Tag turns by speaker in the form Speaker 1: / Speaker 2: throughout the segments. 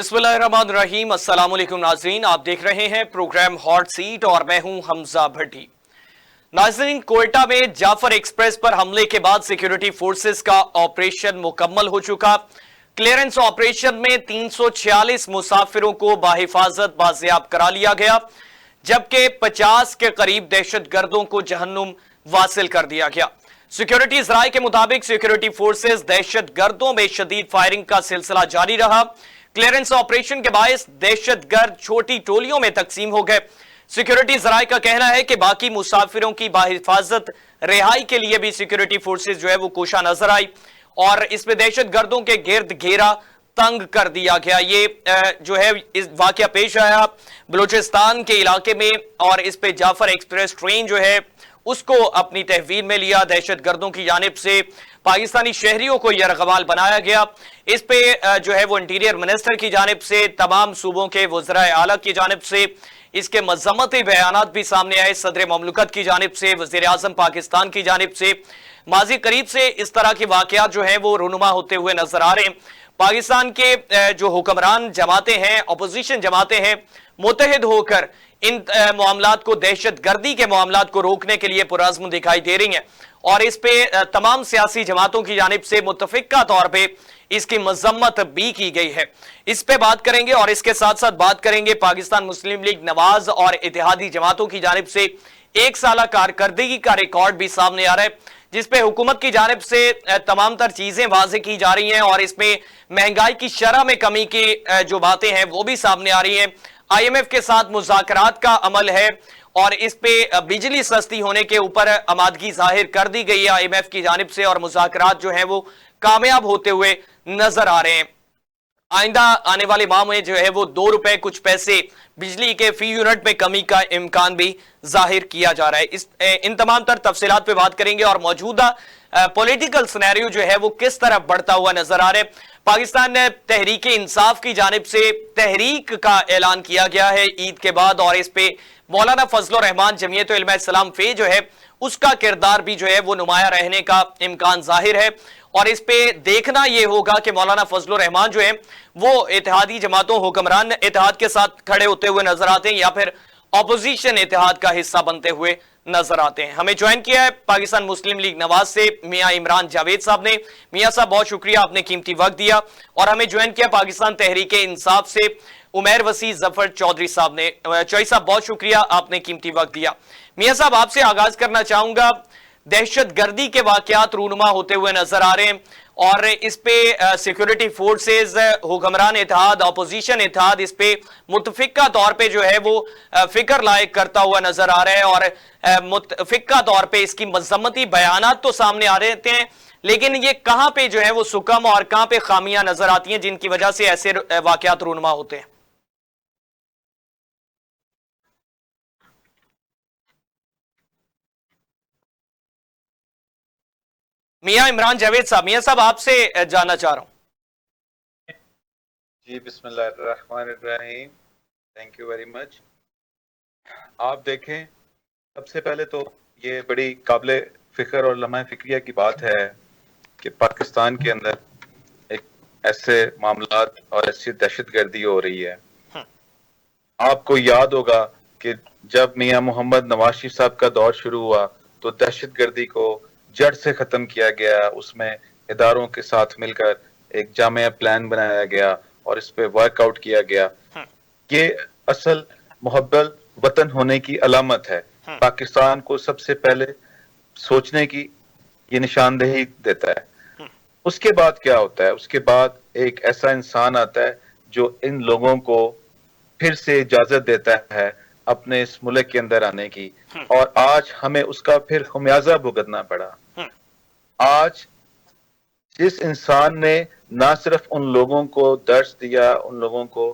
Speaker 1: बिस्मिल्लाहिर्रहमानिर्रहीम। अस्सलाम वालेकुम नाजरीन, आप देख रहे हैं प्रोग्राम हॉट सीट और मैं हूं हमजा भट्टी। नाजरीन, कोयटा में जाफर एक्सप्रेस पर हमले के बाद सिक्योरिटी फोर्सेस का ऑपरेशन मुकम्मल हो चुका। क्लियरेंस ऑपरेशन में 346 मुसाफिरों को बाहिफाजत बाजियाब करा लिया गया, जबकि 50 के करीब दहशतगर्दों को जहन्नुम वासिल कर दिया गया। सिक्योरिटी जराये के मुताबिक सिक्योरिटी फोर्सेस दहशतगर्दों में शदीद फायरिंग का सिलसिला जारी रहा। क्लियरेंस ऑपरेशन के बायस दहशतगर्द छोटी टोलियों में तकसीम हो गए। सिक्योरिटी जराये का कहना है कि बाकी मुसाफिरों की बाहिफाजत रिहाई के लिए भी सिक्योरिटी फोर्सेस जो है वो कोशा नजर आई और इसमें दहशतगर्दों के गिर्द घेरा तंग कर दिया गया। ये जो है इस वाकया पेश आया बलूचिस्तान के इलाके में और इस पे जाफर एक्सप्रेस ट्रेन जो है उसको अपनी तहवील में लिया। दहशतगर्दों की जानिब से पाकिस्तानी शहरियों को यरगमाल बनाया गया। इस पे जो है वो इंटीरियर मिनिस्टर की जानिब से, तमाम सूबों के वज़राए आला की जानिब से इसके मज़म्मती बयानात भी सामने आए। सदर ममलकत की जानिब से, वज़ीर आज़म पाकिस्तान की जानिब से माजी करीब से इस तरह के वाकयात जो है वो रूनुमा होते हुए नजर आ रहे हैं। पाकिस्तान के जो हुक्मरान जमातें हैं, अपोजिशन जमातें हैं, मुत्तहिद होकर इन मामलात को, दहशतगर्दी के मामलात को रोकने के लिए पुरअज़्म दिखाई दे रही हैं और इस पे तमाम सियासी जमातों की जानिब से मुत्तफ़िक़ा तौर पे इसकी मज़म्मत भी की गई है। इस पे बात करेंगे और इसके साथ साथ बात करेंगे पाकिस्तान मुस्लिम लीग नवाज और इत्तेहादी जमातों की जानिब से एक साला कारकर्दगी का रिकॉर्ड भी सामने आ रहा है, जिसपे हुकूमत की जानिब से तमाम तर चीजें वाज़े की जा रही हैं और इसमें महंगाई की शरह में कमी की जो बातें हैं वो भी सामने आ रही हैं। IMF के साथ मुज़ाकरात का अमल है और इस पे बिजली सस्ती होने के ऊपर आमादगी जाहिर कर दी गई है IMF की जानिब से और मुज़ाकरात जो है वो कामयाब होते हुए नजर आ रहे हैं। आइंदा आने वाले माह में जो है वो 2 रुपए कुछ पैसे बिजली के फी यूनिट में कमी का इम्कान भी जाहिर किया जा रहा है। इन तमाम तर तफसीलात पे बात करेंगे और मौजूदा पॉलिटिकल सिनेरियो जो है वो किस तरह बढ़ता हुआ नजर आ रहा है। पाकिस्तान ने तहरीक इंसाफ की जानिब से तहरीक का ऐलान किया गया है ईद के बाद और इस पे मौलाना फजलुर रहमान जमीयत उलमा इस्लाम फे जो है उसका किरदार भी जो है वो नुमाया रहने का इम्कान जाहिर है और इस पे देखना यह होगा कि मौलाना फजलुर रहमान जो है वो इत्तेहादी जमातों, हुक्मरान इत्तेहाद के साथ खड़े होते हुए नजर आते हैं या फिर ऑपोजिशन इत्तेहाद का हिस्सा बनते हुए नजर आते हैं। हमें ज्वाइन किया है पाकिस्तान मुस्लिम लीग नवाज से मियां इमरान जावेद साहब ने। मियां साहब बहुत शुक्रिया, आपने कीमती वक्त दिया। और हमें ज्वाइन किया पाकिस्तान तहरीक इंसाफ से उमैर वसी जफर चौधरी साहब ने। चौधरी साहब बहुत शुक्रिया, आपने कीमती वक्त दिया। मियां साहब आपसे आगाज करना चाहूंगा, दहशतगर्दी के वाकयात रूनुमा होते हुए नजर आ रहे हैं और इस पे सिक्योरिटी फोर्सेस, हुक्मरान इत्तेहाद, अपोजिशन इत्तेहाद इस पे मुत्तफिका तौर पे जो है वो फिक्र लायक करता हुआ नजर आ रहा है और मुत्तफिका तौर पे इसकी मज़म्मती बयानात तो सामने आ रहते हैं, लेकिन ये कहां पे जो है वो सुकम और कहां पे खामियां नजर आती हैं जिनकी वजह से ऐसे वाकयात रूनुमा होते हैं। मियां इमरान जावेद साहब, मियां साहब आपसे जानना चाह रहा हूं।
Speaker 2: जी बिस्मिल्लाहिर्रहमानिर्रहीम, थैंक यू वेरी मच। आप देखें, सबसे पहले तो ये बड़ी काबिले फिक्र और लम्हा फिक्रिया की बात है कि पाकिस्तान के अंदर एक ऐसे मामलात और ऐसी दहशतगर्दी हो रही है। आपको याद होगा कि जब मियां मोहम्मद नवाज शरीफ साहब का दौर शुरू हुआ तो दहशतगर्दी को जड़ से खत्म किया गया। उसमें इदारों के साथ मिलकर एक जामिया प्लान बनाया गया और इस पे वर्कआउट किया गया। ये असल मुहब्बत वतन होने की अलामत है। पाकिस्तान को सबसे पहले सोचने की ये निशानदेही देता है। उसके बाद क्या होता है? उसके बाद एक ऐसा इंसान आता है जो इन लोगों को फिर से इजाजत देता है अपने इस मुल्क के अंदर आने की और आज हमें उसका फिर खमियाजा भुगतना पड़ा। आज जिस इंसान ने ना सिर्फ उन लोगों को दर्ज दिया, उन लोगों को,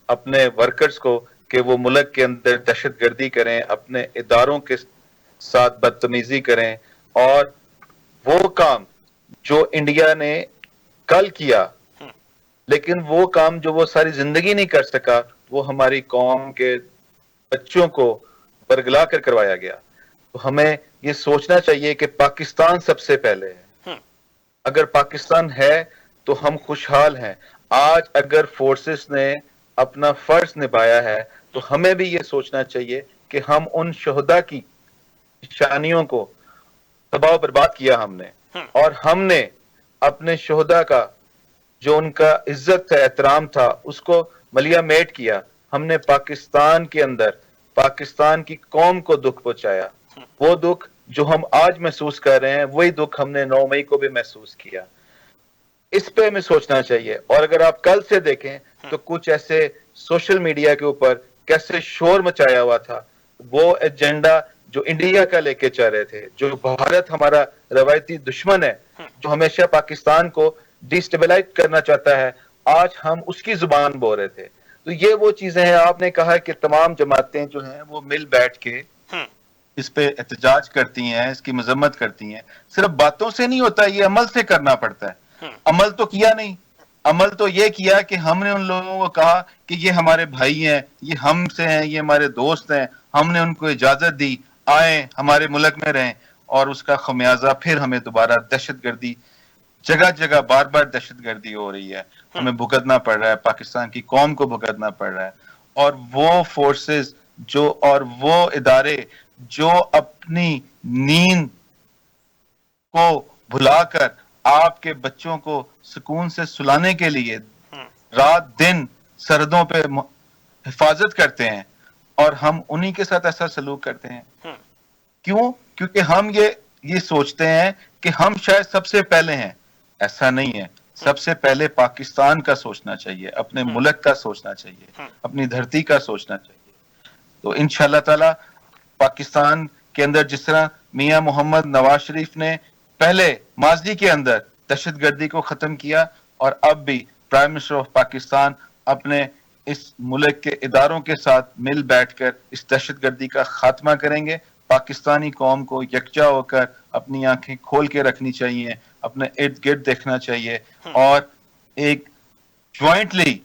Speaker 2: अपने वर्कर्स को, कि वो मुल्क के अंदर दहशतगर्दी करें, अपने इदारों के साथ बदतमीजी करें, और वो काम जो इंडिया ने कल किया, लेकिन वो काम जो वो सारी जिंदगी नहीं कर सका, वो हमारी कौम के बच्चों को बरगला कर करवाया गया। तो हमें ये सोचना चाहिए कि पाकिस्तान सबसे पहले है। अगर पाकिस्तान है तो हम खुशहाल हैं। आज अगर फोर्सेस ने अपना फर्ज निभाया है तो हमें भी ये सोचना चाहिए कि हम उन शहदा की निशानियों को तबाह बर्बाद किया हमने, और हमने अपने शहदा का जो उनका इज्जत था, एहतराम था, उसको मलिया मेट किया। हमने पाकिस्तान के अंदर पाकिस्तान की कौम को दुख पहुंचाया। वो दुख जो हम आज महसूस कर रहे हैं वही दुख हमने 9 मई को भी महसूस किया। इस पे हमें सोचना चाहिए। और अगर आप कल से देखें तो कुछ ऐसे सोशल मीडिया के ऊपर कैसे शोर मचाया हुआ था, वो एजेंडा जो इंडिया का लेके चल रहे थे, जो भारत हमारा रवायती दुश्मन है, जो हमेशा पाकिस्तान को डिस्टेबलाइज करना चाहता है, आज हम उसकी जुबान बोल रहे थे। तो ये वो चीजें हैं। आपने कहा कि तमाम जमातें जो हैं वो मिल बैठ के इस पे एहतजाज करती हैं, इसकी मजम्मत करती हैं। सिर्फ बातों से नहीं होता, ये अमल से करना पड़ता है। अमल तो किया नहीं, अमल तो ये किया कि हमने उन लोगों को कहा कि ये हमारे भाई हैं, ये हमसे हैं, ये हमारे दोस्त हैं, हमने उनको इजाजत दी, आए हमारे मुल्क में रहें, और उसका खमियाजा फिर हमें दोबारा दहशतगर्दी, जगह जगह बार बार दहशतगर्दी हो रही है, हमें भुगतना पड़ रहा है, पाकिस्तान की कौम को भुगतना पड़ रहा है। और वो फोर्सेस जो और वो इदारे जो अपनी नींद को भुलाकर आपके बच्चों को सुकून से सुलाने के लिए रात दिन सरहदों पे हिफाजत करते हैं, और हम उन्हीं के साथ ऐसा सलूक करते हैं। क्यों? क्योंकि हम ये सोचते हैं कि हम शायद सबसे पहले हैं। ऐसा नहीं है। सबसे पहले पाकिस्तान का सोचना चाहिए, अपने मुल्क का सोचना चाहिए, अपनी धरती का सोचना चाहिए। तो इंशाअल्लाह ताला पाकिस्तान के अंदर जिस तरह मियां मोहम्मद नवाज शरीफ ने पहले माजी के अंदर दहशतगर्दी को खत्म किया, और अब भी प्राइम मिनिस्टर ऑफ पाकिस्तान अपने इस मुल्क के इदारों के साथ मिल बैठकर इस दहशतगर्दी का खात्मा करेंगे। पाकिस्तानी कौम को यकजा होकर अपनी आंखें खोल के रखनी चाहिए, अपने इर्द गिर्द देखना चाहिए, और एक ज्वाइंटली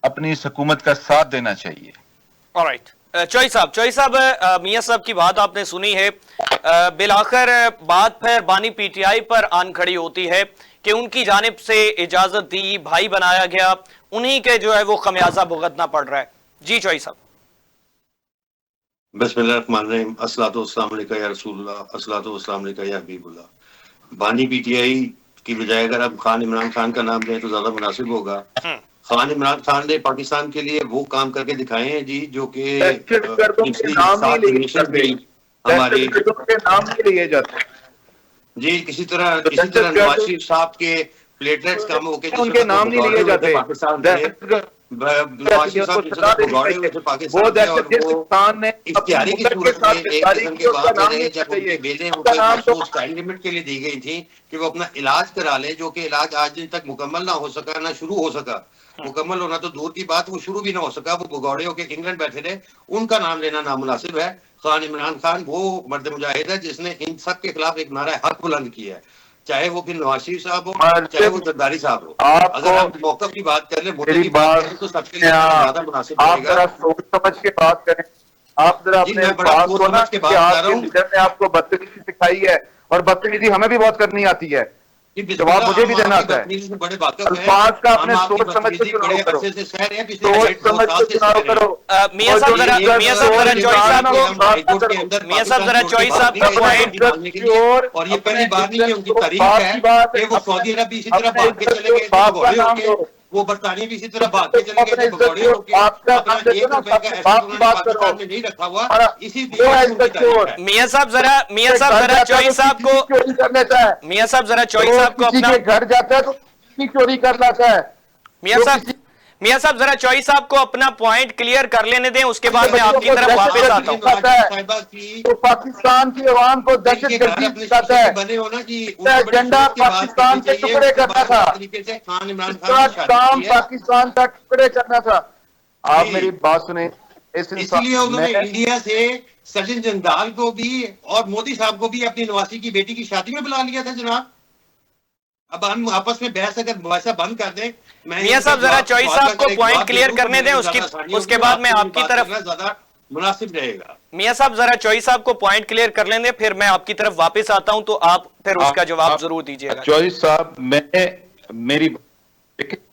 Speaker 2: अपनी इस हुकूमत का साथ देना चाहिए।
Speaker 1: ऑलराइट, चौई साहब, मियां साहब की बात आपने सुनी है। बिलाखिर बात फिर बानी पीटीआई पर आन खड़ी होती है कि उनकी जानिब से इजाजत दी, भाई बनाया गया, उन्हीं के जो है वो खमियाजा भुगतना पड़ रहा है। जी चौई साहब।
Speaker 3: बिस्मिल्लाहिर्रहमानिर्रहीम, अस्सलातु वस्सलामु अलैका या रसूलुल्लाह, अस्सलातु वस्सलामु अलैका या हबीबुल्लाह। बानी पीटीआई की बजाय अगर आप खान इमरान खान का नाम दें तो ज्यादा मुनासिब होगा। खान इमरान खान ने पाकिस्तान के लिए वो काम करके दिखाए हैं जी, जो कि हमारे
Speaker 2: नाम ही लिए जाते हैं
Speaker 3: जी। किसी तरह नवाज शरीफ साहब के प्लेटलेट्स कम होके
Speaker 2: उनके नाम नहीं लिए जाते।
Speaker 3: पाकिस्तान में नवाज शरीफ साहब पाकिस्तान ने इख्तियारी की सूरत में एक किस्म की बात है, जब उनके बेटे उनको टाइम लिमिट के लिए दी गई थी कि वो अपना इलाज करा ले, जो कि इलाज आज दिन तक मुकम्मल ना हो सका, ना शुरू हो सका। मुकम्मल होना तो दूर की बात, वो शुरू भी ना हो सका। वो भगौड़े होकर इंग्लैंड बैठे थे, उनका नाम लेना नामुनासिब है। खान इमरान खान वो मर्द मुजाहिद है जिसने इन सब के खिलाफ एक नारा हक बुलंद किया है, चाहे वो फिर नवाज शरीफ साहब हो, चाहे वो जरदारी साहब हो। अगर हम मौक़िफ़ की बात कर ले, मुद्दे की बात करें, तो सबके लिए ज्यादा मुनासिब रहेगा।
Speaker 2: आप सोच समझ के बात करें। आप जरा अपने बात को समझ के बात कर रहा हूं। लीडर ने आपको बदतमीजी सिखाई है, और बदतमीजी हमें भी बहुत करनी आती है, जवाब मुझे भी देना आता है। अल्फाज का अपने सोच समझ के चुनाव करो, सोच समझ के चुनाव करो।
Speaker 1: मियां साहब जरा चौई साहब का पॉइंट,
Speaker 3: और ये पहली बार नहीं है उनकी तारीफ है कि वो सऊदी अरब भी इसी तरह भाग के चले गए, भगौड़े होके, वो बरतानिया भी इसी तरह भाग के चले गए थे, भगौड़े होके। अपना 1 रुपए का ऐसा पाकिस्तान में नहीं रखा हुआ, इसी
Speaker 1: मियां साहब जरा चौई साहब को, मियां साहब जरा चौई साहब को अपना
Speaker 2: घर जाता है तो चोरी कर लाता है।
Speaker 1: मियां साहब जरा चौई साहब को अपना पॉइंट क्लियर कर लेने दें, उसके बाद मैं आपकी तरफ वापस आता हूं।
Speaker 2: तो पाकिस्तान की अवाम को दहशतगर्दी दिखाता है, एजेंडा पाकिस्तान के टुकड़े करना था, काम पाकिस्तान का टुकड़े करना था। आप मेरी बात सुने।
Speaker 3: इसलिए उन्होंने इंडिया से सचिन जिंदाल को भी और मोदी साहब को भी अपनी नवासी की बेटी की शादी में बुला लिया था जनाब। अब हम आपस में बहस अगर वैसा बंद कर दें,
Speaker 1: मियां साहब जरा चौई साहब को पॉइंट क्लियर करने दें, उसके बाद मैं आपकी तरफ
Speaker 3: ज्यादा मुनासिब रहेगा।
Speaker 1: मियां साहब जरा चौई साहब को पॉइंट क्लियर कर लें, फिर मैं आपकी तरफ वापस आता हूं, तो आप फिर उसका जवाब जरूर दीजिएगा।
Speaker 2: चौई साहब, मैं मेरी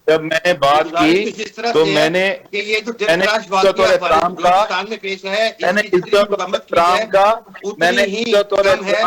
Speaker 2: जब मैंने बात की तो मैंने
Speaker 3: ये जो
Speaker 2: बलोचिस्तान
Speaker 3: में पेश है,
Speaker 2: मैंने
Speaker 3: उतनी ही कम है।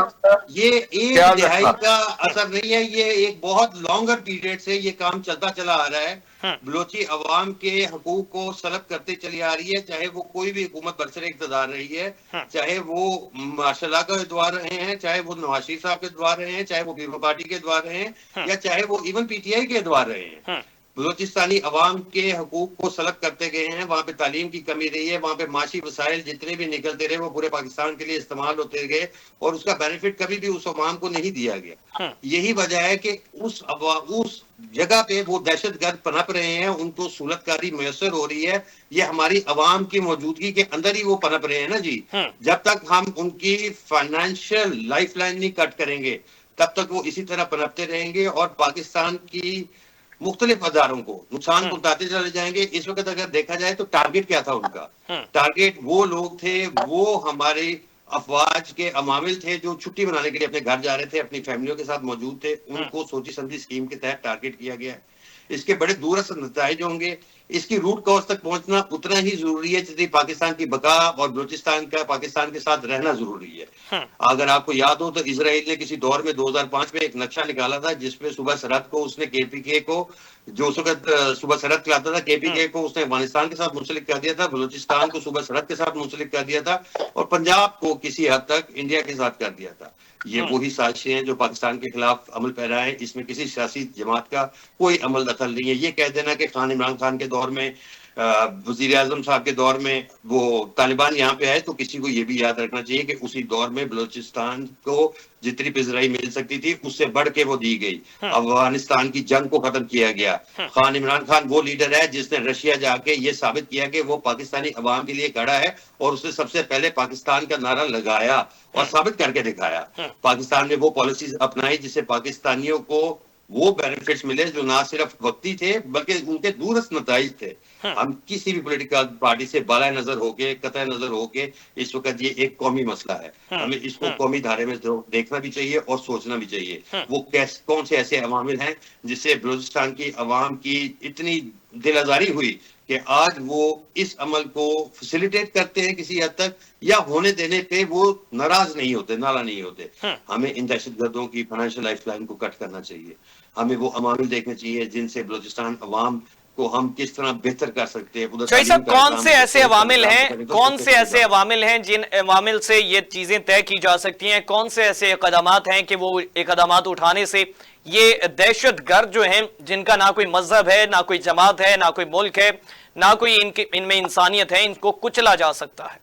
Speaker 3: ये एक दिहाई का असर नहीं है, ये एक बहुत लॉन्गर पीरियड से ये काम चलता चला आ रहा है। बलोची अवाम के हकूक को सलब करते चली आ रही है, चाहे वो कोई भी हुकूमत बरसरे इक़्तिदार रही है, चाहे वो माशाल्लाह के द्वार रहे हैं, चाहे वो नवाज शरीफ साहब के द्वार रहे हैं, चाहे वो पीपल पार्टी के द्वार रहे हैं, या चाहे वो इवन पीटीआई के द्वार रहे हैं। बलोचिस्तानी अवाम के हकूक को सलब करते गए हैं। वहां पे तालीम की कमी रही है, वहां पे माशी वसाइल जितने भी निकलते रहे वो पूरे पाकिस्तान के लिए इस्तेमाल होते गए और उसका बेनिफिट कभी भी उस अवाम को नहीं दिया गया। यही वजह है कि उस जगह पे वो दहशतगर्द पनप रहे हैं, उनको सूलतकारी मैसर हो रही है। ये हमारी अवाम की मौजूदगी के अंदर ही वो पनप रहे हैं ना जी। जब तक हम उनकी फाइनेंशियल लाइफ लाइन नहीं कट करेंगे तब तक वो इसी तरह पनपते रहेंगे और पाकिस्तान की मुख्तलिफ अदारों को नुकसान पहुंचाते चले जाएंगे। इस वक्त अगर देखा जाए तो टारगेट क्या था उनका? टारगेट वो लोग थे, वो हमारे अफवाज के अमामिल थे जो छुट्टी मनाने के लिए अपने घर जा रहे थे, अपनी फैमिलियों के साथ मौजूद थे। उनको सोची समझी स्कीम के तहत टारगेट किया गया है। इसके बड़े दूरस्थ नतीजे होंगे। इसकी रूट कॉज तक पहुंचना उतना ही जरूरी है जितनी पाकिस्तान की बका और बलूचिस्तान का पाकिस्तान के साथ रहना जरूरी है। अगर आपको याद हो तो इजराइल ने किसी दौर में 2005 में एक नक्शा निकाला था जिसमें सुबह सरहद को उसने केपीके को, जो उस वक्त सुबह सरहद कहलाता था, केपीके को उसने अफगानिस्तान के साथ मुंसलिक कर दिया था, बलूचिस्तान को सुबह सरहद के साथ मुंसलिक कर दिया था और पंजाब को किसी हद तक इंडिया के साथ कर दिया था। ये वही साजिशें हैं जो पाकिस्तान के खिलाफ अमल पैरा है। इसमें किसी सियासी जमात का कोई अमल दखल नहीं है। ये कह देना कि खान इमरान खान के दौर में, वजीर आजम साहब के दौर में वो तालिबान यहाँ पे आए, तो किसी को ये भी याद रखना चाहिए कि उसी दौर में बलूचिस्तान को जितनी पिजराई मिल सकती थी उससे बढ़ के वो दी गई। अफगानिस्तान की जंग को खत्म किया गया। खान इमरान खान वो लीडर है जिसने रशिया जाके ये साबित किया कि वो पाकिस्तानी अवाम के लिए खड़ा है और उसने सबसे पहले पाकिस्तान का नारा लगाया और साबित करके दिखाया। पाकिस्तान ने वो पॉलिसीज अपनाई जिससे पाकिस्तानियों को वो बेनिफिट्स मिले जो ना सिर्फ वक्ती थे बल्कि उनके दूरस्थ नताइज थे। हम किसी भी पॉलिटिकल पार्टी से बाला नजर होके, कतई नजर होके, इस वक्त ये एक कौमी मसला है। हमें इसको कौमी धारे में देखना भी चाहिए और सोचना भी चाहिए। वो कौन से ऐसे अवामिल हैं जिससे बलूचिस्तान की अवाम की इतनी दिल आजारी हुई कि आज वो इस अमल को फैसिलिटेट करते हैं किसी हद तक, या होने देने पे वो नाराज नहीं होते, नाला नहीं होते। हमें इन दहशतगर्दों की फाइनेंशियल लाइफ लाइन को कट करना चाहिए। हमें वो अमामिल देखने चाहिए जिनसे बलूचिस्तान अवाम को हम किस तरह बेहतर कर सकते हैं।
Speaker 1: शाही साहब, कौन से ऐसे अवामिल हैं, कौन से ऐसे अवामिल हैं जिन अवामिल से ये चीजें तय की जा सकती हैं? कौन से ऐसे इक़दामात हैं कि वो इक़दामात उठाने से ये दहशतगर्द जो हैं, जिनका ना कोई मजहब है, ना कोई जमात है, ना कोई मुल्क है, ना कोई इनमें इंसानियत है, इनको कुचला जा सकता है?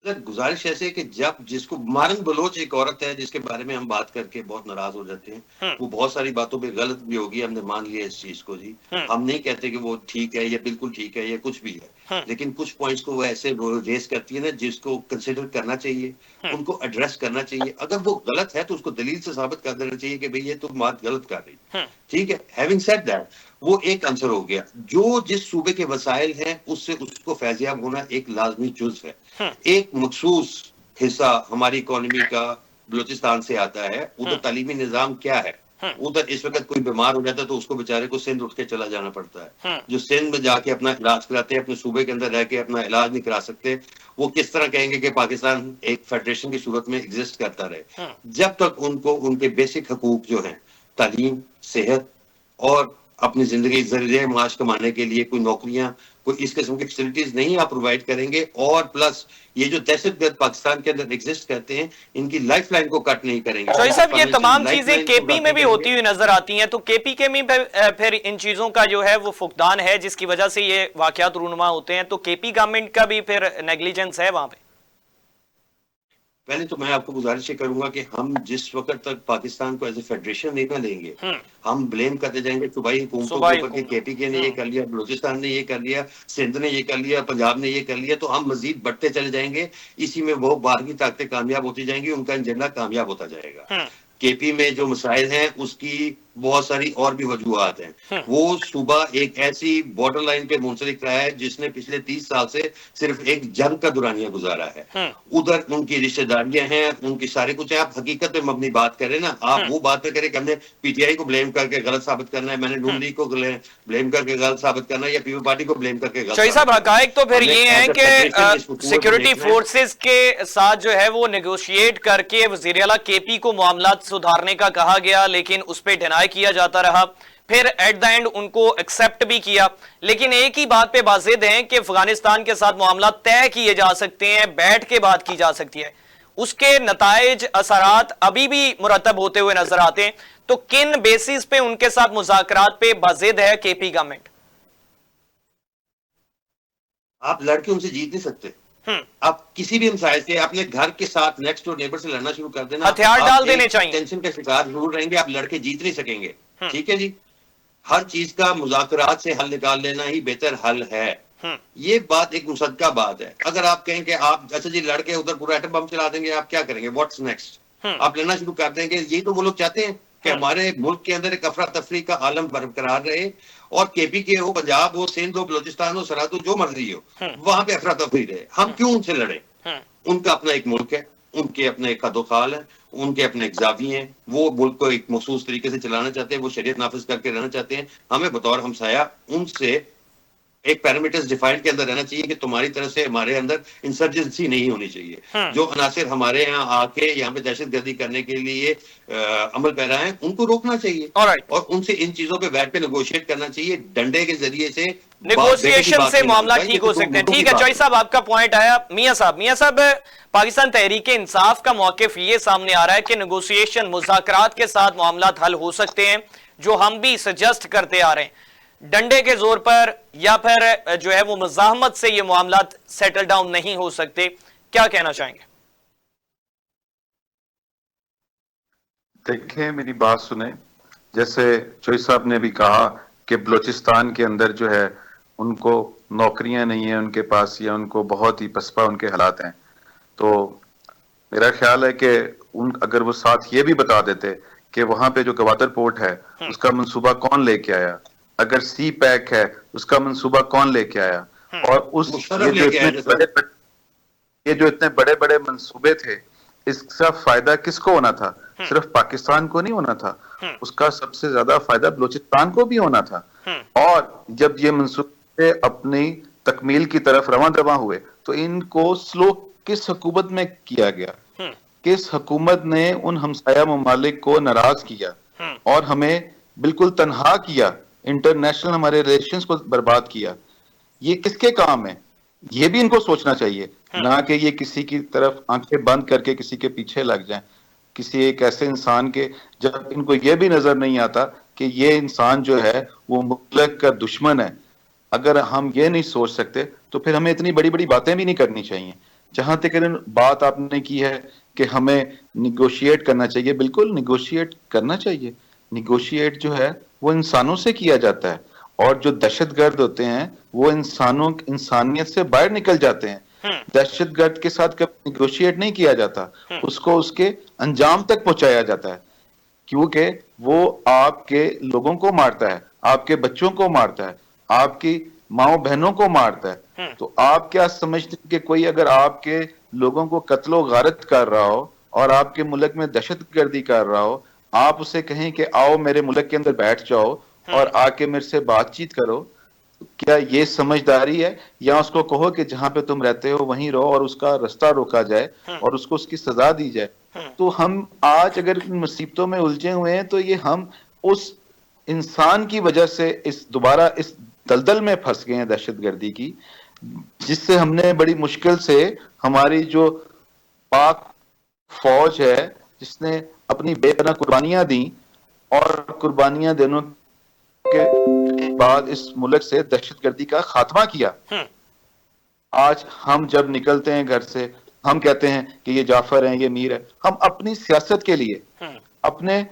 Speaker 3: गुजारिश ऐसे कि जब जिसको मारन बलोच एक औरत है जिसके बारे में हम बात करके बहुत नाराज हो जाते हैं, वो बहुत सारी बातों पे गलत भी होगी, हमने मान लिया इस चीज को जी। हम नहीं कहते कि वो ठीक है या बिल्कुल ठीक है या कुछ भी है, लेकिन कुछ पॉइंट्स को वो ऐसे रेस करती है ना जिसको कंसिडर करना चाहिए, उनको एड्रेस करना चाहिए। अगर वो गलत है तो उसको दलील से साबित कर देना चाहिए कि भाई ये तुम बात गलत कर रही, ठीक है। हैविंग सेड दैट, वो एक आंसर हो गया। जो जिस सूबे के वसाइल हैं उससे उसको फैजियाब होना एक लाजमी जुज़ है। एक मखसूस हिस्सा हमारी इकोनॉमी का बलूचिस्तान से आता है। उधर तालीमी निजाम क्या है, उधर इस वक्त कोई बीमार हो जाता है तो उसको बेचारे को सिंध उठ के चला जाना पड़ता है। जो सिंध में जाके अपना इलाज कराते हैं, अपने सूबे के अंदर रह के अपना इलाज नहीं करा सकते, वो किस तरह कहेंगे कि पाकिस्तान एक फेडरेशन की सूरत में एग्जिस्ट करता रहे? जब तक उनको उनके बेसिक हकूक जो हैं, तालीम, सेहत और अपनी जिंदगी जरिए माश कमाने के लिए कोई नौकरियां, कोई इस किस्म की फैसिलिटीज नहीं आप प्रोवाइड करेंगे, और प्लस ये जो दहशतगर्द पाकिस्तान के अंदर एग्जिस्ट करते हैं, इनकी लाइफलाइन को कट नहीं करेंगे।
Speaker 1: शाही साहब, ये तमाम चीजें केपी में भी होती हुई नजर आती हैं, तो केपी के में फिर इन चीजों का जो है वो फुकदान है जिसकी वजह से ये वाकयात रूनुमा होते हैं, तो केपी गवर्नमेंट का भी फिर नेग्लिजेंस है वहां पे?
Speaker 3: पहले तो मैं आपको गुजारिश करूंगा कि हम जिस वक्त तक पाकिस्तान को एज ए फेडरेशन नहीं लेंगे, हम ब्लेम करते जाएंगे सूबाई हुकूमतों के ऊपर कि केपीके ने ये कर लिया, बलूचिस्तान ने ये कर लिया, सिंध ने ये कर लिया, पंजाब ने ये कर लिया, तो हम मजीद बढ़ते चले जाएंगे। इसी में वो बाहर की ताकतें कामयाब होती जाएंगी, उनका एजेंडा कामयाब होता जाएगा। केपी में जो मसाइल हैं उसकी बहुत सारी और भी वजूहात हैं। वो सूबा एक ऐसी बॉर्डर लाइन पे मुंसलिक रहा है जिसने पिछले 30 साल से सिर्फ एक जंग का दुरानिया गुजारा है। उधर उनकी रिश्तेदारियां हैं, उनकी सारी कुछ है। आप हकीकत पे मबनी बात करें ना, आप वो बात पे करें कि हमने पीटीआई को ब्लेम करके गलत साबित करना है, मैंने नून लीग को ब्लेम करके गलत साबित करना है, या पीपल पार्टी को ब्लेम करके गलत।
Speaker 1: साहब हकायक तो फिर ये है कि सिक्योरिटी फोर्सेस के साथ जो है वो नेगोशिएट करके वजीर आला केपी को मामलात सुधारने का कहा गया, लेकिन उस पर डिनाई किया जाता रहा। फिर एट द एंड उनको एक्सेप्ट भी किया, लेकिन एक ही बात पे बाजिद हैं कि अफगानिस्तान के साथ मामला तय किए जा सकते हैं, बैठ के बात की जा सकती है। उसके नताइज असरात अभी भी मुरतब होते हुए नजर आते हैं। तो किन बेसिस पे उनके साथ मुज़ाकरात पे बाजिद है केपी गवर्नमेंट?
Speaker 3: आप लड़के उनसे जीत नहीं सकते। आप किसी भी हमसाये से अपने घर के साथ नेक्स्ट डोर नेबर से लड़ना शुरू कर देना,
Speaker 1: हथियार डाल देने चाहिए।
Speaker 3: टेंशन का शिकार जरूर रहेंगे, आप लड़के जीत नहीं सकेंगे। ठीक है जी, हर चीज का मुज़ाकरात से हल निकाल लेना ही बेहतर हल है। ये बात एक मुसद्दा बात है। अगर आप कहें कि आप अच्छा जी लड़के उधर पूरा एटम बम चला देंगे, आप क्या करेंगे, व्हाट्स नेक्स्ट? आप लेना शुरू कर देंगे। यही तो वो लोग चाहते हैं कि हमारे मुल्क के अंदर एक अफरा तफरी का आलम बरकरार रहे, और केपी के हो, पंजाब हो, सिंध हो, बलोचिस्तान हो, सरहद हो, जो मर्जी हो, वहां पे अफरा तफरी रहे। हम क्यों उनसे लड़े? उनका अपना एक मुल्क है, उनके अपने एक कदोखाल है, उनके अपने एक जावी हैं, वो मुल्क को एक मखसूस तरीके से चलाना चाहते हैं, वो शरीयत नाफिज करके रहना चाहते हैं। हमें बतौर हमसाया उनसे एक पैरामीटर्स डिफाइंड के अंदर रहना चाहिए कि तुम्हारी तरफ से हमारे अंदर इंसर्जेंसी नहीं होनी चाहिए। जो अनासिर हमारे यहाँ आके यहाँ पे दहशतगर्दी करने के लिए अमल पैरा है, उनको रोकना चाहिए। और उनसे इन चीजों पे बैठ पे नेगोशिएट करना चाहिए। डंडे के जरिए से
Speaker 1: नेगोशिएशन से मामला ठीक हो सकते हैं। ठीक है चौधरी साहब, आपका पॉइंट आया। मियां साहब, पाकिस्तान तहरीक इंसाफ का मौकिफ ये सामने आ रहा है कि नेगोशिएशन मुज़ाकरात के साथ मामला हल हो सकते हैं, जो हम भी सजेस्ट करते आ रहे हैं। डंडे के जोर पर या फिर जो है वो मज़ाहमत से ये मामला सेटल डाउन नहीं हो सकते। क्या कहना चाहेंगे?
Speaker 2: देखिए मेरी बात सुने, जैसे चौधरी साहब ने भी कहा कि बलोचिस्तान के अंदर जो है उनको नौकरियां नहीं है उनके पास, या उनको बहुत ही पसपा उनके हालात हैं। तो मेरा ख्याल है कि अगर वो साथ ये भी बता देते कि वहां पे जो गवादर पोर्ट है उसका मंसूबा कौन लेके आया, अगर सी पैक है उसका मंसूबा कौन लेके आया, और उस ये जो इतने बड़े बड़े मंसूबे थे, इसका फायदा किसको होना था? सिर्फ पाकिस्तान को नहीं होना था, उसका सबसे ज्यादा फायदा बलूचिस्तान को भी होना था। और जब ये मंसूबे अपनी तकमील की तरफ रवां दवा हुए तो इनको स्लो किस हुकूमत में किया गया? किस हुकूमत ने उन हमसाया ममालिक को नाराज किया और हमें बिल्कुल तनहा किया, इंटरनेशनल हमारे रिलेशंस को बर्बाद किया? ये किसके काम है? ये भी इनको सोचना चाहिए, ना कि ये किसी की तरफ आंखें बंद करके किसी के पीछे लग जाएं, किसी एक ऐसे इंसान के, जब इनको ये भी नजर नहीं आता कि ये इंसान जो है वो मुल्क का दुश्मन है। अगर हम ये नहीं सोच सकते तो फिर हमें इतनी बड़ी बड़ी बातें भी नहीं करनी चाहिए। जहां तक बात आपने की है कि हमें निगोशिएट करना चाहिए, बिल्कुल निगोशिएट करना चाहिए। निगोशिएट जो है वो इंसानों से किया जाता है, और जो दहशतगर्द होते हैं वो इंसानियत से बाहर निकल जाते हैं। दहशतगर्द के साथ कभी निगोशिएट नहीं किया जाता, उसको उसके अंजाम तक पहुंचाया जाता है, क्योंकि वो आपके लोगों को मारता है, आपके बच्चों को मारता है, आपकी माओ बहनों को मारता है। तो आप क्या समझते हैं कि कोई अगर आपके लोगों को कत्लो गारत कर रहा हो और आपके मुल्क में दहशतगर्दी कर रहा हो, आप उसे कहें कि आओ मेरे मुल्क के अंदर बैठ जाओ और आके मेरे से बातचीत करो, क्या ये समझदारी है? या उसको कहो कि जहां पे तुम रहते हो वहीं रहो और उसका रास्ता रोका जाए और उसको उसकी सजा दी जाए? तो हम आज अगर मुसीबतों में उलझे हुए हैं तो ये हम उस इंसान की वजह से दोबारा इस दलदल में फंस गए हैं दहशतगर्दी की, जिससे हमने बड़ी मुश्किल से हमारी जो पाक फौज है जिसने अपनी बेपनाह कुर्बानियां दी, और कुर्बानियां देने के बाद इस मुल्क से दहशतगर्दी का खात्मा किया। आज हम जब निकलते हैं घर से, हम कहते हैं कि ये जाफर है, ये मीर है। हम अपनी सियासत के लिए, अपने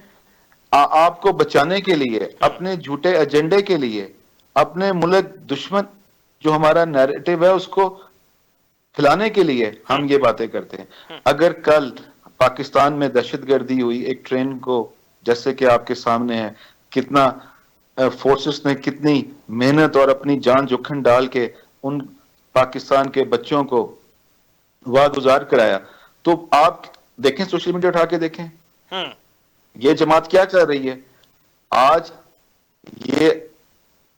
Speaker 2: आपको बचाने के लिए, अपने झूठे एजेंडे के लिए, अपने मुल्क दुश्मन जो हमारा नैरेटिव है उसको फैलाने के लिए हम ये बातें करते हैं। अगर कल पाकिस्तान में दहशतगर्दी हुई, एक ट्रेन को जैसे कि आपके सामने है, कितना फोर्सेस ने कितनी मेहनत और अपनी जान जोखिम डाल के उन पाकिस्तान के बच्चों को वागुजार कराया। तो आप देखें, सोशल मीडिया उठा के देखें, ये जमात क्या कर रही है आज। ये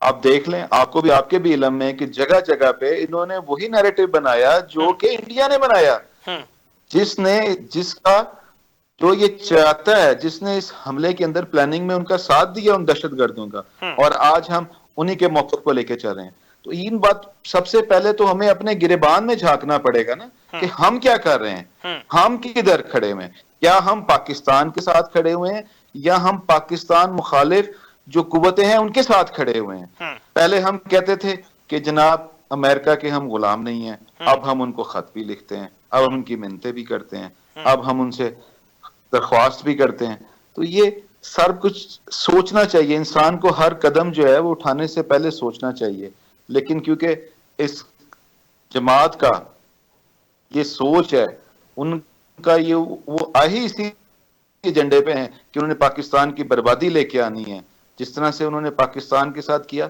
Speaker 2: आप देख लें, आपको भी, आपके भी इल्म में कि जगह जगह पे इन्होंने वही नैरेटिव बनाया जो कि इंडिया ने बनाया, जिसका जो ये चाहता है, जिसने इस हमले के अंदर प्लानिंग में उनका साथ दिया उन दहशतगर्दों का, और आज हम उन्हीं के मौके को लेके चल रहे हैं। तो इन बात, सबसे पहले तो हमें अपने गिरेबान में झांकना पड़ेगा ना, कि हम क्या कर रहे हैं, हम किधर खड़े हुए हैं। क्या हम पाकिस्तान के साथ खड़े हुए हैं या हम पाकिस्तान मुखालिफ जो कुव्वतें हैं उनके साथ खड़े हुए हैं। पहले हम कहते थे कि जनाब अमेरिका के हम गुलाम नहीं हैं, अब हम उनको खत भी लिखते हैं, अब हम उनकी मिन्नतें भी करते हैं, अब हम उनसे दरख्वास्त भी करते हैं। तो ये सब कुछ सोचना चाहिए इंसान को, हर कदम जो है वो उठाने से पहले सोचना चाहिए। लेकिन क्योंकि इस जमात का ये सोच है, उनका ये वो ही इसी एजेंडे पे हैं कि उन्होंने पाकिस्तान की बर्बादी लेके आनी है। जिस तरह से उन्होंने पाकिस्तान के साथ किया,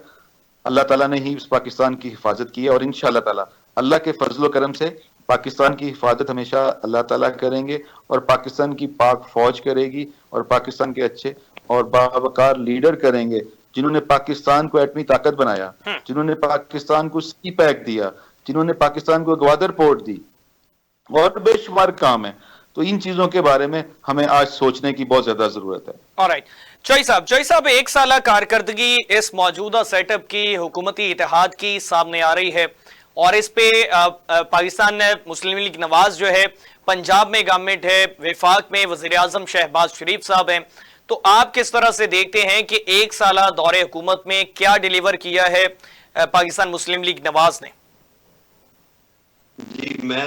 Speaker 2: अल्लाह ताला ने ही उस पाकिस्तान की हिफाजत की है, और इंशाअल्लाह ताला अल्लाह के फजलो करम से पाकिस्तान की हिफाजत हमेशा अल्लाह ताला करेंगे, और पाकिस्तान की पाक फौज करेगी, और पाकिस्तान के अच्छे और बावकार लीडर करेंगे जिन्होंने पाकिस्तान को एटमी ताकत बनाया, जिन्होंने पाकिस्तान को सी पैक दिया, जिन्होंने पाकिस्तान को ग्वादर पोर्ट दी, और बेशुमार काम है। तो इन चीजों के बारे में हमें आज सोचने की बहुत ज्यादा जरूरत है।
Speaker 1: ऑलराइट, चौई साहब, एक साल कारकर्दगी इस मौजूदा सेटअप की, हुकूमती इत्तेहाद की सामने आ रही है, और इस पे पाकिस्तान मुस्लिम लीग नवाज जो है, पंजाब में गवर्नमेंट है, विफाक में वजीर आजम शहबाज शरीफ साहब हैं। तो आप किस तरह से देखते हैं कि एक साल दौरे हुकूमत में क्या डिलीवर किया है पाकिस्तान मुस्लिम लीग नवाज ने?
Speaker 3: जी, मैं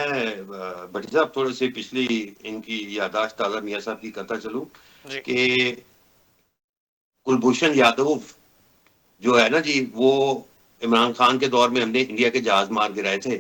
Speaker 3: भट्टी साहब थोड़े से पिछली इनकी यादाश्त ताज़ा मियां साहब की करता चलूं कि कुलभूषण यादव जो है ना जी, वो इमरान खान के दौर में हमने इंडिया के जहाज मार गिराए थे,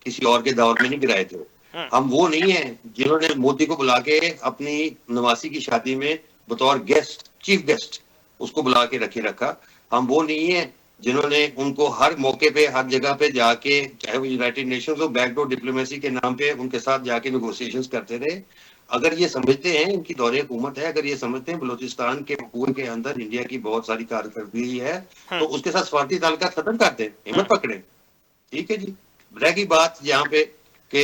Speaker 3: किसी और के दौर में नहीं गिराए थे। हम वो नहीं है जिन्होंने मोदी को बुला के अपनी नवासी की शादी में बतौर गेस्ट, चीफ गेस्ट उसको बुला के रखा। हम वो नहीं है जिन्होंने उनको हर मौके पे, हर जगह पे जाके, चाहे वो यूनाइटेड नेशंस हो, बैकडोर डिप्लोमेसी के नाम पे उनके साथ जाके नेगोशिएशंस करते रहे। अगर ये समझते हैं इनकी दौरे हुकूमत है, अगर ये समझते हैं बलूचिस्तान के कुएं के अंदर इंडिया की बहुत सारी कारकर्दगी है, तो उसके साथ स्वार्थी ताल्लुकात खत्म कर दें, हिम्मत पकड़े। ठीक है जी, रह गई बात यहाँ पे कि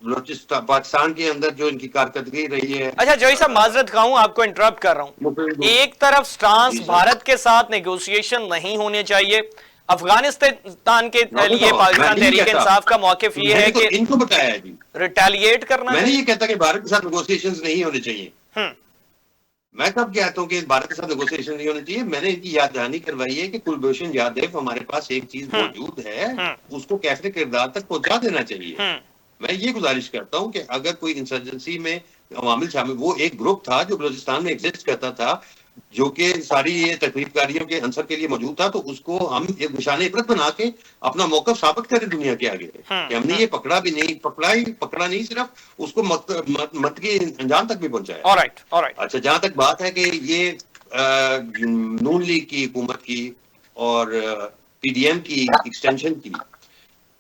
Speaker 3: बलूचिस्तान पाकिस्तान के अंदर जो इनकी कारकर्दगी रही है।
Speaker 1: अच्छा जोई साहब, माजरत खाऊं, आपको इंटरप्ट कर रहा हूं। एक तरफ स्टांस भारत के साथ नेगोशिएशन नहीं होने चाहिए, अफगानिस्तान के लिए पाकिस्तान तहरीक इंसाफ का मौकिफ ये है कि
Speaker 3: इनको बताया जी,
Speaker 1: रिटेलिएट करना।
Speaker 3: मैं नहीं कहता कि भारत के साथ नेगोशिएशंस नहीं होने चाहिए। मैं कब कहता हूँ कि भारत के साथ नेगोशिएशन नहीं होने चाहिए? मैंने इनकी याद दहानी करवाई है कि कुलभूषण यादव हमारे पास एक चीज मौजूद है, उसको कैसे किरदार तक पहुंचा देना चाहिए। मैं ये गुजारिश करता हूँ कि अगर कोई इंसर्जेंसी में अवामिल शामिल, वो एक ग्रुप था जो बलूचिस्तान में एग्जिस्ट करता था, जो कि सारी ये तकलीफकारियों के अंसर के लिए मौजूद था, तो उसको हम एक निशान इबरत बना के अपना मौकफ साबित करें दुनिया के आगे कि हमने ये पकड़ा नहीं, सिर्फ उसको मत के अंजाम तक भी पहुंचाया।
Speaker 1: ऑलराइट।
Speaker 3: अच्छा, जहां तक बात है कि ये नून लीग की हुकूमत की और पीडीएम की एक्सटेंशन की,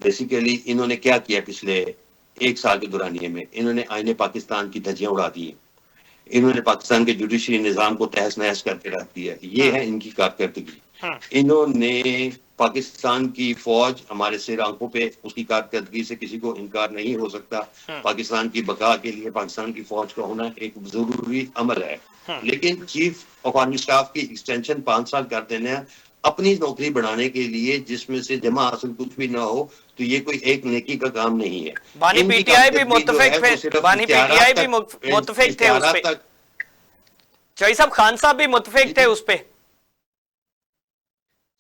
Speaker 3: बेसिकली इन्होंने क्या किया पिछले एक साल के दौरानिए में? इन्होंने आईने पाकिस्तान की धज्जियां उड़ा दी, इन्होंने पाकिस्तान के जुडिशरी निजाम को तहस नहस करके रख दिया। ये है इनकी कारकर्दगी। इन्होंने पाकिस्तान की फौज हमारे सिर आंखों पे, उसकी कारकर्दगी से किसी को इनकार नहीं हो सकता। पाकिस्तान की बका के लिए पाकिस्तान की फौज का होना एक जरूरी अमल है, लेकिन चीफ ऑफ आर्मी स्टाफ की एक्सटेंशन 5 साल कर देना अपनी नौकरी बढ़ाने के लिए, जिसमें से जमा हासिल कुछ भी ना हो, तो ये कोई एक नेकी का काम नहीं है।
Speaker 1: बानी पीटीआई भी मुत्तफिक थे उस पे, चौई साहब खान साहब भी मुत्तफिक थे उस पे।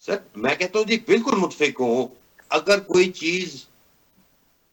Speaker 3: सर मैं कहता हूँ जी, बिल्कुल मुत्तफिक हूँ। अगर कोई चीज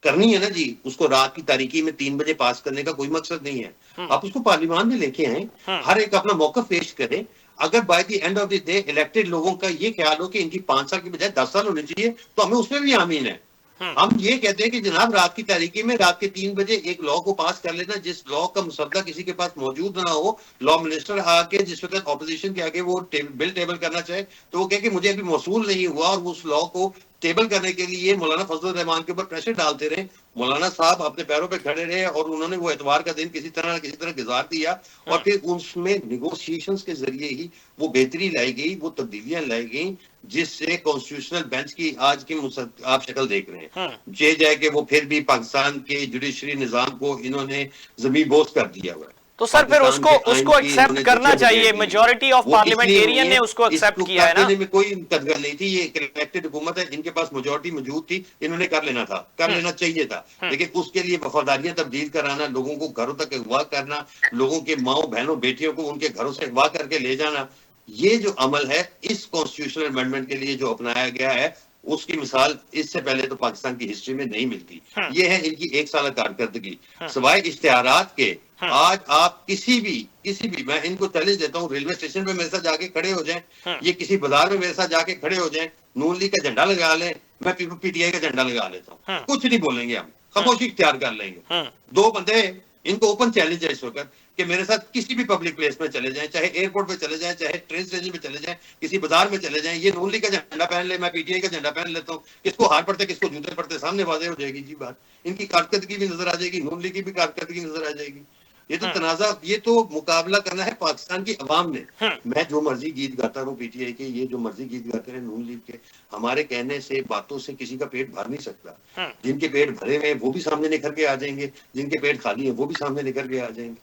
Speaker 3: करनी है ना जी, उसको रात की तारीकी में 3 बजे पास करने का कोई मकसद नहीं है। आप उसको पार्लियामान में लेके आए, हर एक अपना मौका पेश करें। अगर by the end of the day elected लोगों का ये ख्याल हो कि इनकी 5 साल की बजाय 10 साल होनी चाहिए, तो हमें उसमें भी आमीन है। हम ये कहते हैं कि जनाब रात की तारीकी में रात के 3 बजे एक लॉ को पास कर लेना, जिस लॉ का मुसद्दा किसी के पास मौजूद ना हो, लॉ मिनिस्टर आके जिस वक्त ऑपोजिशन के आगे वो बिल टेबल करना चाहे तो वो कहे कि मुझे अभी मौसूल नहीं हुआ, और उस लॉ को टेबल करने के लिए मौलाना फजल रहमान के ऊपर प्रेशर डालते रहे। मौलाना साहब अपने पैरों पे खड़े रहे और उन्होंने वो एतवार का दिन किसी तरह गुजार दिया, और फिर उसमें निगोशिएशंस के जरिए ही वो बेहतरी लाई गई, वो तब्दीलियां लाई गई, जिससे कॉन्स्टिट्यूशनल बेंच की आज की आप शक्ल देख रहे हैं। जे जाए कि वो फिर भी पाकिस्तान के जुडिशरी निजाम को इन्होंने जमीन बोझ कर दिया हुआ है।
Speaker 1: तो सर फिर उसको एक्सेप्ट करना चाहिए, मेजॉरिटी ऑफ पार्लियामेंटेरियन ने उसको एक्सेप्ट किया है ना।
Speaker 3: में कोई कदगल नहीं थी, ये इलेक्टेड हुकूमत है, इनके पास मेजॉरिटी मौजूद थी, इन्होंने कर लेना था, कर लेना चाहिए था, लेकिन उसके लिए वफादारियां तब्दील कराना, लोगों को घरों तक अगवा करना, लोगों के माओ बहनों बेटियों को उनके घरों से अगवा करके ले जाना, ये जो अमल है इस कॉन्स्टिट्यूशनल अमेंडमेंट के लिए जो अपनाया गया है, उसकी मिसाल इससे पहले तो पाकिस्तान की हिस्ट्री में नहीं मिलती। ये है इनकी 1 साल कारकर्दगी, सिवाय इश्तिहारात के। आज आप किसी भी मैं इनको चैलेंज देता हूँ, रेलवे स्टेशन पे मेरे साथ जाके खड़े हो जाएं, ये किसी बाजार में मेरे साथ जाके खड़े हो जाएं, नून लीग का झंडा लगा लें, मैं पीटीआई का झंडा लगा लेता हूँ, कुछ नहीं बोलेंगे, हम खामोशी इख्तियार कर लेंगे। 2 बंदे, इनको ओपन चैलेंज है इस वक्त कि मेरे साथ किसी भी पब्लिक प्लेस में चले जाएं, चाहे एयरपोर्ट पे चले जाएं, चाहे ट्रेन स्टेशन पे चले जाएं, किसी बाजार में चले जाएं, ये नून लीग का झंडा पहन ले, मैं पीटीआई का झंडा पहन लेता हूँ, किसको हार पड़ते किसको जूते पड़ते सामने वाज़ेह हो जाएगी जी बात। इनकी कारकर्दगी भी नजर आ जाएगी, नून लीग की भी कारकर्दगी नजर आ जाएगी। ये तो तनाजा, ये तो मुकाबला करना है पाकिस्तान की अवाम ने। मैं जो मर्जी गीत गाता हूँ पीटीआई के, ये जो मर्जी गीत गाते हैं नून लीग के, हमारे कहने से बातों से किसी का पेट भर नहीं सकता। जिनके पेट भरे हुए वो भी सामने निकल के आ जाएंगे, जिनके पेट खाली है वो भी सामने निकल के आ जाएंगे।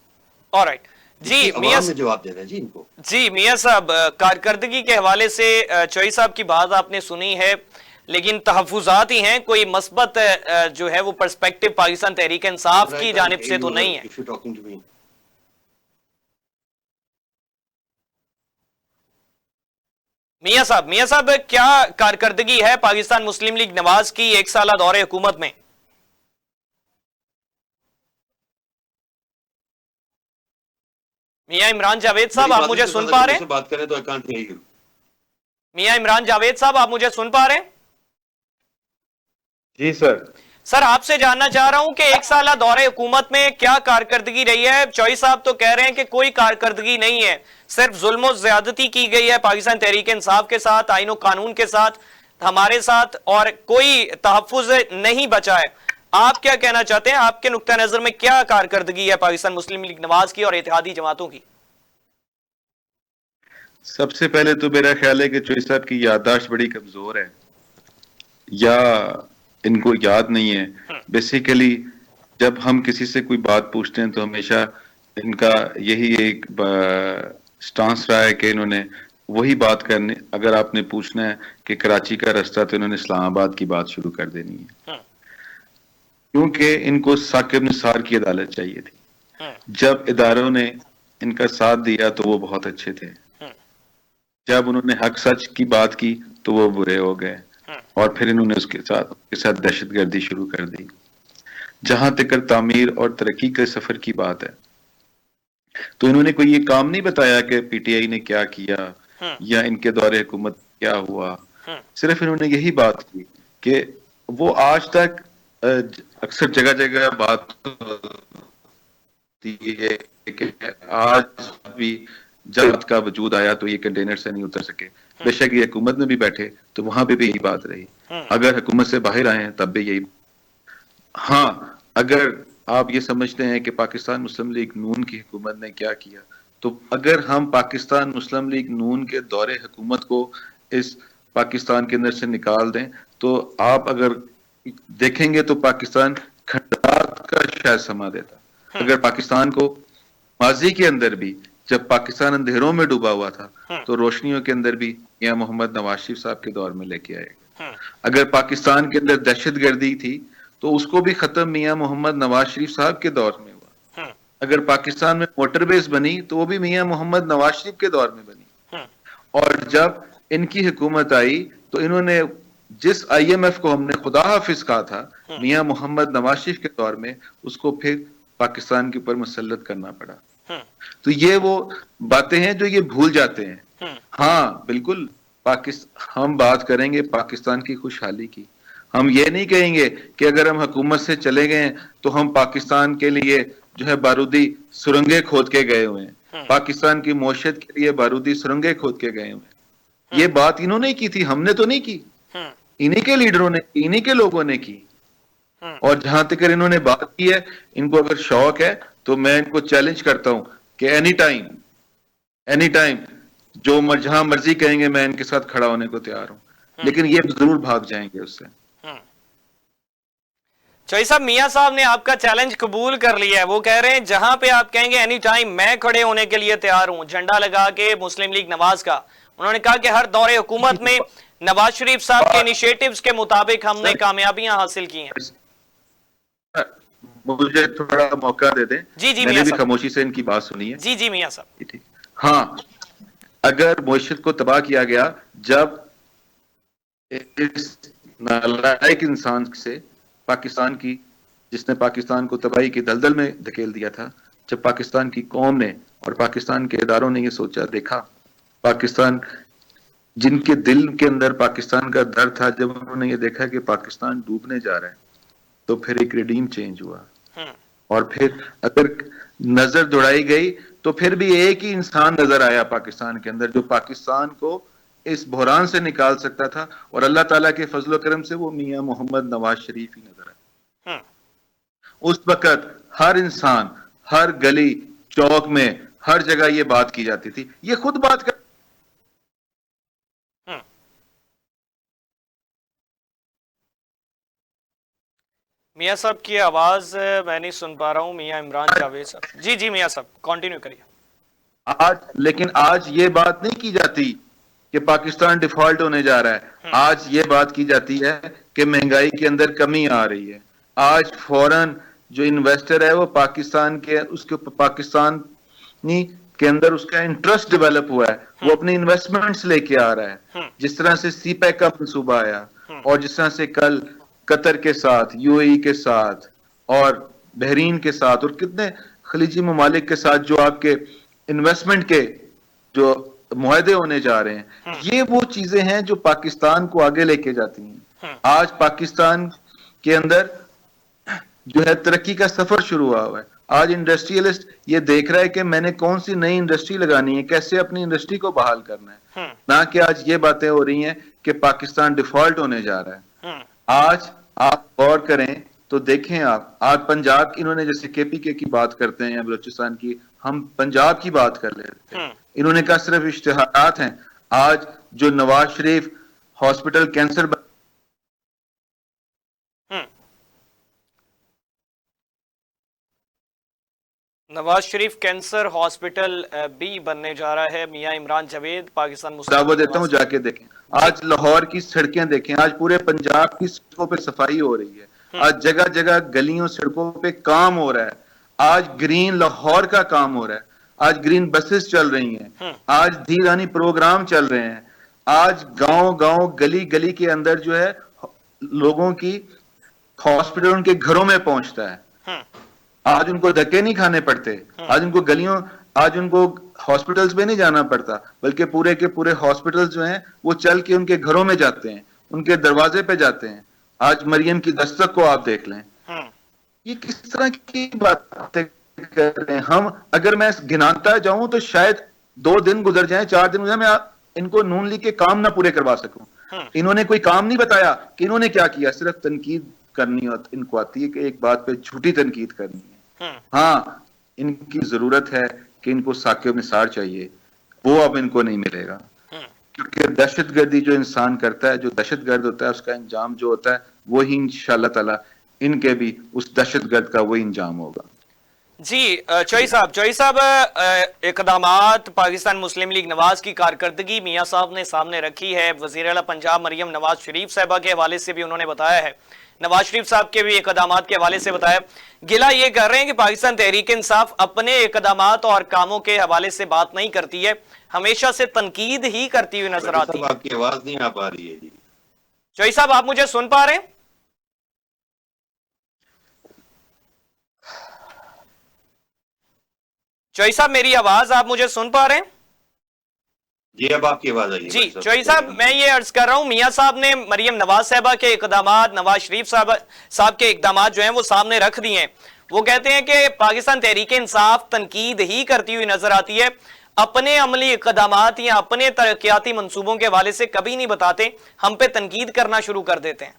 Speaker 1: ऑलराइट जी, मियां
Speaker 3: में जवाब देना है जी इनको।
Speaker 1: जी मियां साहब, कारकर्दगी के हवाले से चौई साहब की बात आपने सुनी है, लेकिन तहफुजात ही हैं, कोई मस्बत जो है वो पर्सपेक्टिव पाकिस्तान तहरीक इंसाफ की जानिब से तो नहीं है। मियां साहब क्या कारकर्दगी है पाकिस्तान मुस्लिम लीग नवाज की 1 साला दौरे हुकूमत में? मियां इमरान जावेद साहब, आप मुझे सुन पा रहे हैं?
Speaker 3: बात करें तो आई कांट हियर यू।
Speaker 1: मियां इमरान जावेद साहब, आप मुझे सुन पा रहे हैं?
Speaker 2: जी सर,
Speaker 1: आपसे जानना चाह रहा हूं कि 1 साला दौरे हुकूमत में क्या कारकर्दगी रही है। चौई साहब तो कह रहे हैं कि कोई कारकर्दगी नहीं है, सिर्फ जुल्म और ज्यादती की गई है पाकिस्तान तहरीक इंसाफ के साथ, आईन और कानून के साथ, हमारे साथ, और कोई तहफ्फुज नहीं बचा है। आप क्या कहना चाहते हैं? आपके नुक्ता नजर में क्या कारकर्दगी है पाकिस्तान मुस्लिम लीग नवाज की और इत्तेहादी जमातों की?
Speaker 4: सबसे पहले तो मेरा ख्याल है कि चौई साहब की याददाश्त बड़ी कमजोर है, या इनको याद नहीं है। बेसिकली जब हम किसी से कोई बात पूछते हैं तो हमेशा इनका यही एक स्टांस रहा है कि इन्होंने वही बात करनी, अगर आपने पूछना है कि कराची का रास्ता, तो इन्होंने इस्लामाबाद की बात शुरू कर देनी है, क्योंकि इनको साकिब निसार की अदालत चाहिए थी। जब इदारों ने इनका साथ दिया तो वो बहुत अच्छे थे, जब उन्होंने हक सच की बात की तो वो बुरे हो गए, और फिर इन्होंने उसके साथ दहशतगर्दी शुरू कर दी। जहां तक तामीर और तरक्की के सफर की बात है, तो इन्होंने कोई ये काम नहीं बताया कि पीटीआई ने क्या किया या इनके दौरे हुकूमत क्या हुआ। सिर्फ इन्होंने यही बात की कि वो आज तक अक्सर जगह जगह बात होती है कि आज भी जब का वजूद आया तो ये कंटेनर से नहीं उतर सके। बेशक ये हुकूमत में भी बैठे तो वहां पे भी यही बात रही, अगर हुकूमत से बाहर आए तब भी यही। हाँ, अगर आप ये समझते हैं कि पाकिस्तान मुस्लिम लीग नून की हुकूमत ने क्या किया, तो अगर हम पाकिस्तान मुस्लिम लीग नून के दौरे हुकूमत को इस पाकिस्तान के अंदर से निकाल दें, तो आप अगर देखेंगे तो पाकिस्तान खंडात का शायद समा देता। अगर पाकिस्तान को माजी के अंदर भी जब पाकिस्तान अंधेरों में डूबा हुआ था तो रोशनियों के अंदर भी मियां मोहम्मद नवाज शरीफ साहब के दौर में लेके आएगा। अगर पाकिस्तान के अंदर दहशतगर्दी थी तो उसको भी खत्म मियां मोहम्मद नवाज शरीफ साहब के दौर में हुआ। अगर पाकिस्तान में मोटरबेस बनी तो वो भी मियां मोहम्मद नवाज शरीफ के दौर में बनी। और जब इनकी हुकूमत आई तो इन्होंने जिस IMF को हमने खुदा हाफिज कहा था मियां मोहम्मद नवाज शरीफ के दौर में, उसको फिर पाकिस्तान के ऊपर मुसल्लत करना पड़ा। तो ये वो बातें हैं जो ये भूल जाते हैं। हाँ बिल्कुल, हम बात करेंगे पाकिस्तान की खुशहाली की, हम ये नहीं कहेंगे कि अगर हम हुकूमत से चले गए तो हम पाकिस्तान के लिए जो है बारूदी सुरंगें खोद के गए हुए हैं, पाकिस्तान की मौशत के लिए बारूदी सुरंगें खोद के गए हुए हैं। ये बात इन्होंने की थी, हमने तो नहीं की, इन्हीं के लीडरों ने, इन्हीं के लोगों ने की। और जहां तक इन्होंने बात की है, इनको अगर शौक है तो मैं इनको चैलेंज करता हूं कि एनी टाइम जो जहां मर्जी कहेंगे मैं इनके साथ खड़ा होने को तैयार हूं, लेकिन ये जरूर भाग जाएंगे उससे।
Speaker 1: चौधरी साहब, मियां साहब ने आपका चैलेंज कबूल कर लिया है। वो कह रहे हैं जहां पे आप कहेंगे एनी टाइम मैं खड़े होने के लिए तैयार हूं, झंडा लगा के मुस्लिम लीग नवाज का। उन्होंने कहा कि हर दौरे हुकूमत में नवाज शरीफ साहब के इनिशिएटिव्स के मुताबिक हमने कामयाबियां हासिल की हैं।
Speaker 4: मुझे थोड़ा मौका दे दें।
Speaker 1: जी जी,
Speaker 4: मैंने भी खामोशी से इनकी बात सुनी है।
Speaker 1: जी जी मियां साहब।
Speaker 4: ठीक। हाँ, अगर मुआशरत को तबाह किया गया जब इस नालायक इंसान से, पाकिस्तान की, जिसने पाकिस्तान को तबाही की दलदल में धकेल दिया था, जब पाकिस्तान की कौम ने और पाकिस्तान के इदारों ने ये सोचा, देखा, पाकिस्तान, जिनके दिल के अंदर पाकिस्तान का दर्द था, जब उन्होंने ये देखा कि पाकिस्तान डूबने जा रहा है, तो फिर एक रिडीम चेंज हुआ। और फिर अगर नजर दौड़ाई गई तो फिर भी एक ही इंसान नजर आया पाकिस्तान के अंदर जो पाकिस्तान को इस बहरान से निकाल सकता था, और अल्लाह ताला के फजलो करम से वो मियां मोहम्मद नवाज शरीफ ही नजर आए। उस वक्त हर इंसान, हर गली चौक में, हर जगह ये बात की जाती थी, ये खुद बात कर।
Speaker 1: मियां साहब की आवाज मैं नहीं सुन पा रहा हूं। मियां इमरान जावेद साहब, जी जी मियां साहब कंटिन्यू करिए।
Speaker 4: लेकिन आज ये बात नहीं की जाती कि पाकिस्तान डिफॉल्ट होने जा रहा है। आज ये बात की जाती है कि महंगाई के अंदर कमी आ रही है। आज फौरन जो इन्वेस्टर है वो पाकिस्तान के, उसके पाकिस्तान के अंदर उसका इंटरेस्ट डेवलप हुआ है, वो अपने इन्वेस्टमेंट्स लेके आ रहा है। जिस तरह से सीपैक का मंसूबा आया, और जिस तरह से कल कतर के साथ, यूएई के साथ और बहरीन के साथ और कितने खलीजी ममालिक के साथ जो आपके इन्वेस्टमेंट के जो मुआहदे होने जा रहे हैं, ये वो चीजें हैं जो पाकिस्तान को आगे लेके जाती हैं। आज पाकिस्तान के अंदर जो है तरक्की का सफर शुरू हुआ है। आज इंडस्ट्रियलिस्ट ये देख रहा है कि मैंने कौन सी नई इंडस्ट्री लगानी है, कैसे अपनी इंडस्ट्री को बहाल करना है, ना कि आज ये बातें हो रही हैं कि पाकिस्तान डिफॉल्ट होने जा रहा है। आज आप गौर करें तो देखें, आप आज पंजाब, इन्होंने जैसे केपीके की बात करते हैं या बलूचिस्तान की, हम पंजाब की बात कर लेते हैं। इन्होंने कहा सिर्फ इश्तिहारात हैं। आज जो Nawaz Sharif hospital cancer
Speaker 1: Nawaz Sharif cancer hospital भी बनने जा रहा है। मियां इमरान जावेद, पाकिस्तान
Speaker 4: दावा देता हूं, जाके देखें। आज लाहौर की सड़कें देखें, आज पूरे पंजाब की सड़कों पे सफाई हो रही है। आज जगह जगह गलियों सड़कों पे काम हो रहा है। आज ग्रीन लाहौर का काम हो रहा है। आज ग्रीन बसेस चल रही हैं। आज धीरानी प्रोग्राम चल रहे हैं। आज गांव गांव, गली गली के अंदर जो है लोगों की हॉस्पिटल उनके घरों में पहुंचता है। आज उनको धक्के नहीं खाने पड़ते। आज उनको गलियों, आज उनको हॉस्पिटल्स में नहीं जाना पड़ता, बल्कि पूरे के पूरे हॉस्पिटल्स जो हैं वो चल के उनके घरों में जाते हैं, उनके दरवाजे पे जाते हैं। आज मरियम की दस्तक को आप देख लें। ये किस तरह की बातें कर रहे हैं हम? अगर मैं गिनाता जाऊं तो शायद 2 दिन गुजर जाए, 4 दिन गुजर, मैं इनको नून लीग के काम ना पूरे करवा सकूं। इन्होंने कोई काम नहीं बताया कि इन्होंने क्या किया। सिर्फ तनकीद करनी इनको आती है कि एक बात पे झूठी तनकीद करनी है। हाँ, इनकी जरूरत है कि इनको साकिब निसार चाहिए, वो अब इनको नहीं मिलेगा। क्योंकि दहशतगर्दी जो इंसान करता है, जो दहशतगर्द होता है, उसका अंजाम जो होता है वही इंशाअल्लाह ताला इनके भी उस दहशतगर्द का वही अंजाम होगा।
Speaker 1: जी चौधरी साहब, इकदामात पाकिस्तान मुस्लिम लीग नवाज की कारकर्दगी मियां साहब ने सामने रखी है। वज़ीर आला पंजाब मरियम नवाज शरीफ साहबा के हवाले से भी उन्होंने बताया है, नवाज शरीफ साहब के भी इकदामात के हवाले से बताया। गिला ये कर रहे हैं कि पाकिस्तान तहरीक इंसाफ अपने इकदामात और कामों के हवाले से बात नहीं करती है, हमेशा से तनकीद ही करती हुई नजर आती है।
Speaker 3: आपकी आवाज नहीं आ पा रही है जी।
Speaker 1: चौधरी साहब, आप मुझे सुन पा रहे हैं? चौधरी साहब, मेरी आवाज आप मुझे सुन पा रहे हैं?
Speaker 3: जी अब आपकी आवाज आई
Speaker 1: जी चौधरी साहब, मैं ये अर्ज कर रहा हूं, मियां साहब ने मरियम नवाज साहबा के इकदामात, नवाज शरीफ साहब के इकदामात जो हैं वो सामने रख दिए हैं। वो कहते हैं कि पाकिस्तान तहरीक इंसाफ तनकीद ही करती हुई नजर आती है, अपने अमली इकदामात या अपने तरक्याती मंसूबों के हवाले से कभी नहीं बताते, हम पे तनकीद करना शुरू कर देते हैं।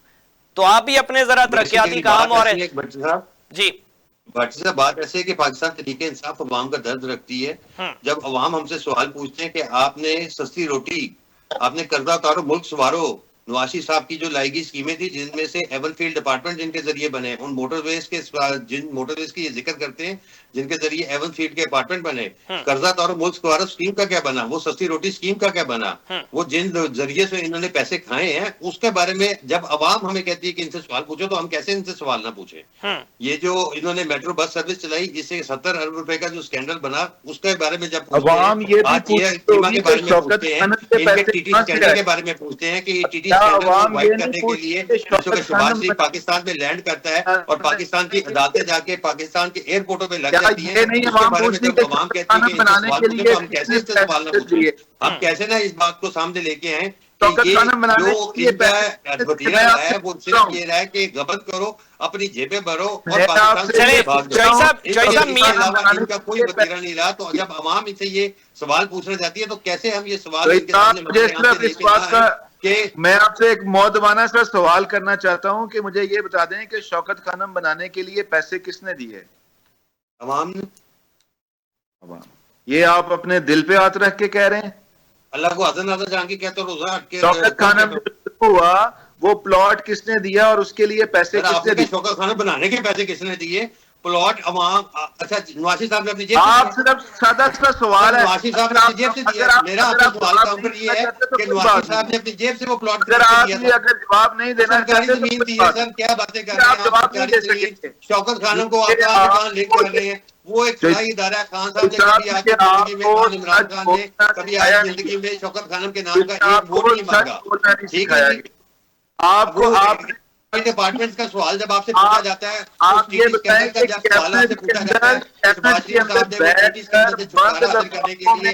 Speaker 1: तो आप भी अपने जरा तरक्याती काम और जी
Speaker 3: भट्टी साहब बात ऐसे है कि पाकिस्तान तरीके इंसाफ अवाम का दर्द रखती है। जब अवाम हमसे सवाल पूछते हैं कि आपने सस्ती रोटी, आपने कर्जा उतारो मुल्क सवारो, नवाशी साहब की जो लाएगी स्कीमें थी जिनमें से एवन फील्ड डिपार्टमेंट जिनके जरिए बने, उन मोटरवेज के जिन मोटरवेज की ये जिक्र करते हैं जिनके जरिए एवन फील्ड के अपार्टमेंट बने, कर्जा तारो मुल्क सवारो स्कीम का क्या बना, वो सस्ती रोटी स्कीम का क्या बना, वो जिन जरिए से इन्होंने पैसे खाए हैं उसके बारे में जब अवाम हमें कहती है कि इनसे सवाल पूछो, तो हम कैसे इनसे सवाल ना पूछे। ये जो इन्होंने मेट्रो बस सर्विस चलाई जिससे 70 अरब रुपए का जो स्कैंडल बना उसके बारे में जब
Speaker 5: अवाम ये भी पूछते हैं
Speaker 3: के बारे में पूछते हैं कि टीटी करने के लिए शहबाज शरीफ पाकिस्तान में लैंड करता है और पाकिस्तान की अदालतें जाके पाकिस्तान के एयरपोर्टों पे लग जाती है, उसके बारे में जब अवाम कहती है कि हम कैसे इससे सवाल ना पूछे, हम कैसे ना इस बात को सामने लेके आए कि ये जो इनका वतीरा है वो सिर्फ ये रहा है कि गबन करो, अपनी जेबें भरो और पाकिस्तान से भाग जाओ, इनका कोई वतीरा नहीं रहा। तो जब अवाम इनसे ये सवाल पूछना चाहती है तो कैसे हम ये सवाल इनके सामने
Speaker 5: मैं आपसे एक मौदवाना सा सवाल करना चाहता हूं कि मुझे ये बता दें कि शौकत खानम बनाने के लिए पैसे किसने दिए?
Speaker 3: अवाम ने।
Speaker 5: ये आप अपने दिल पे हाथ रख के कह रहे हैं?
Speaker 3: अल्लाह को हज़न नाज़र जान के कहते रोजा हट के
Speaker 5: शौकत खानम हुआ, वो प्लॉट किसने दिया और उसके लिए पैसे किसने दिए?
Speaker 3: शौकत खानम बनाने के पैसे किसने दिए? प्लॉट अवाम, अच्छा नवाशी साहब ने अपनी जेब
Speaker 5: आप सिर्फ सादा सा सवाल है,
Speaker 3: नवाशी साहब ने अपनी जेब से दिया। मेरा आपसे सवाल का उत्तर ये है कि नवाशी साहब ने अपनी जेब से वो प्लॉट
Speaker 5: दिया। अगर जवाब नहीं देना
Speaker 3: सरकारी जमीन दी है सर, क्या बातें कर रहे हैं? शौकत खानम को आप दुकान लेके आ रहे हैं, वो एक सराई इदारा है। खान साहब ने कभी आज जिंदगी में, इमरान खान ने कभी आज जिंदगी में शौकत खानम के नाम का एक वोट नहीं मांगा, ठीक है जी।
Speaker 5: आपको आप
Speaker 3: डिपार्टमेंट का सवाल जब आपसे पूछा जाता है,
Speaker 5: आप ये बताएं कि कैबिनेट के अंदर
Speaker 3: करने के लिए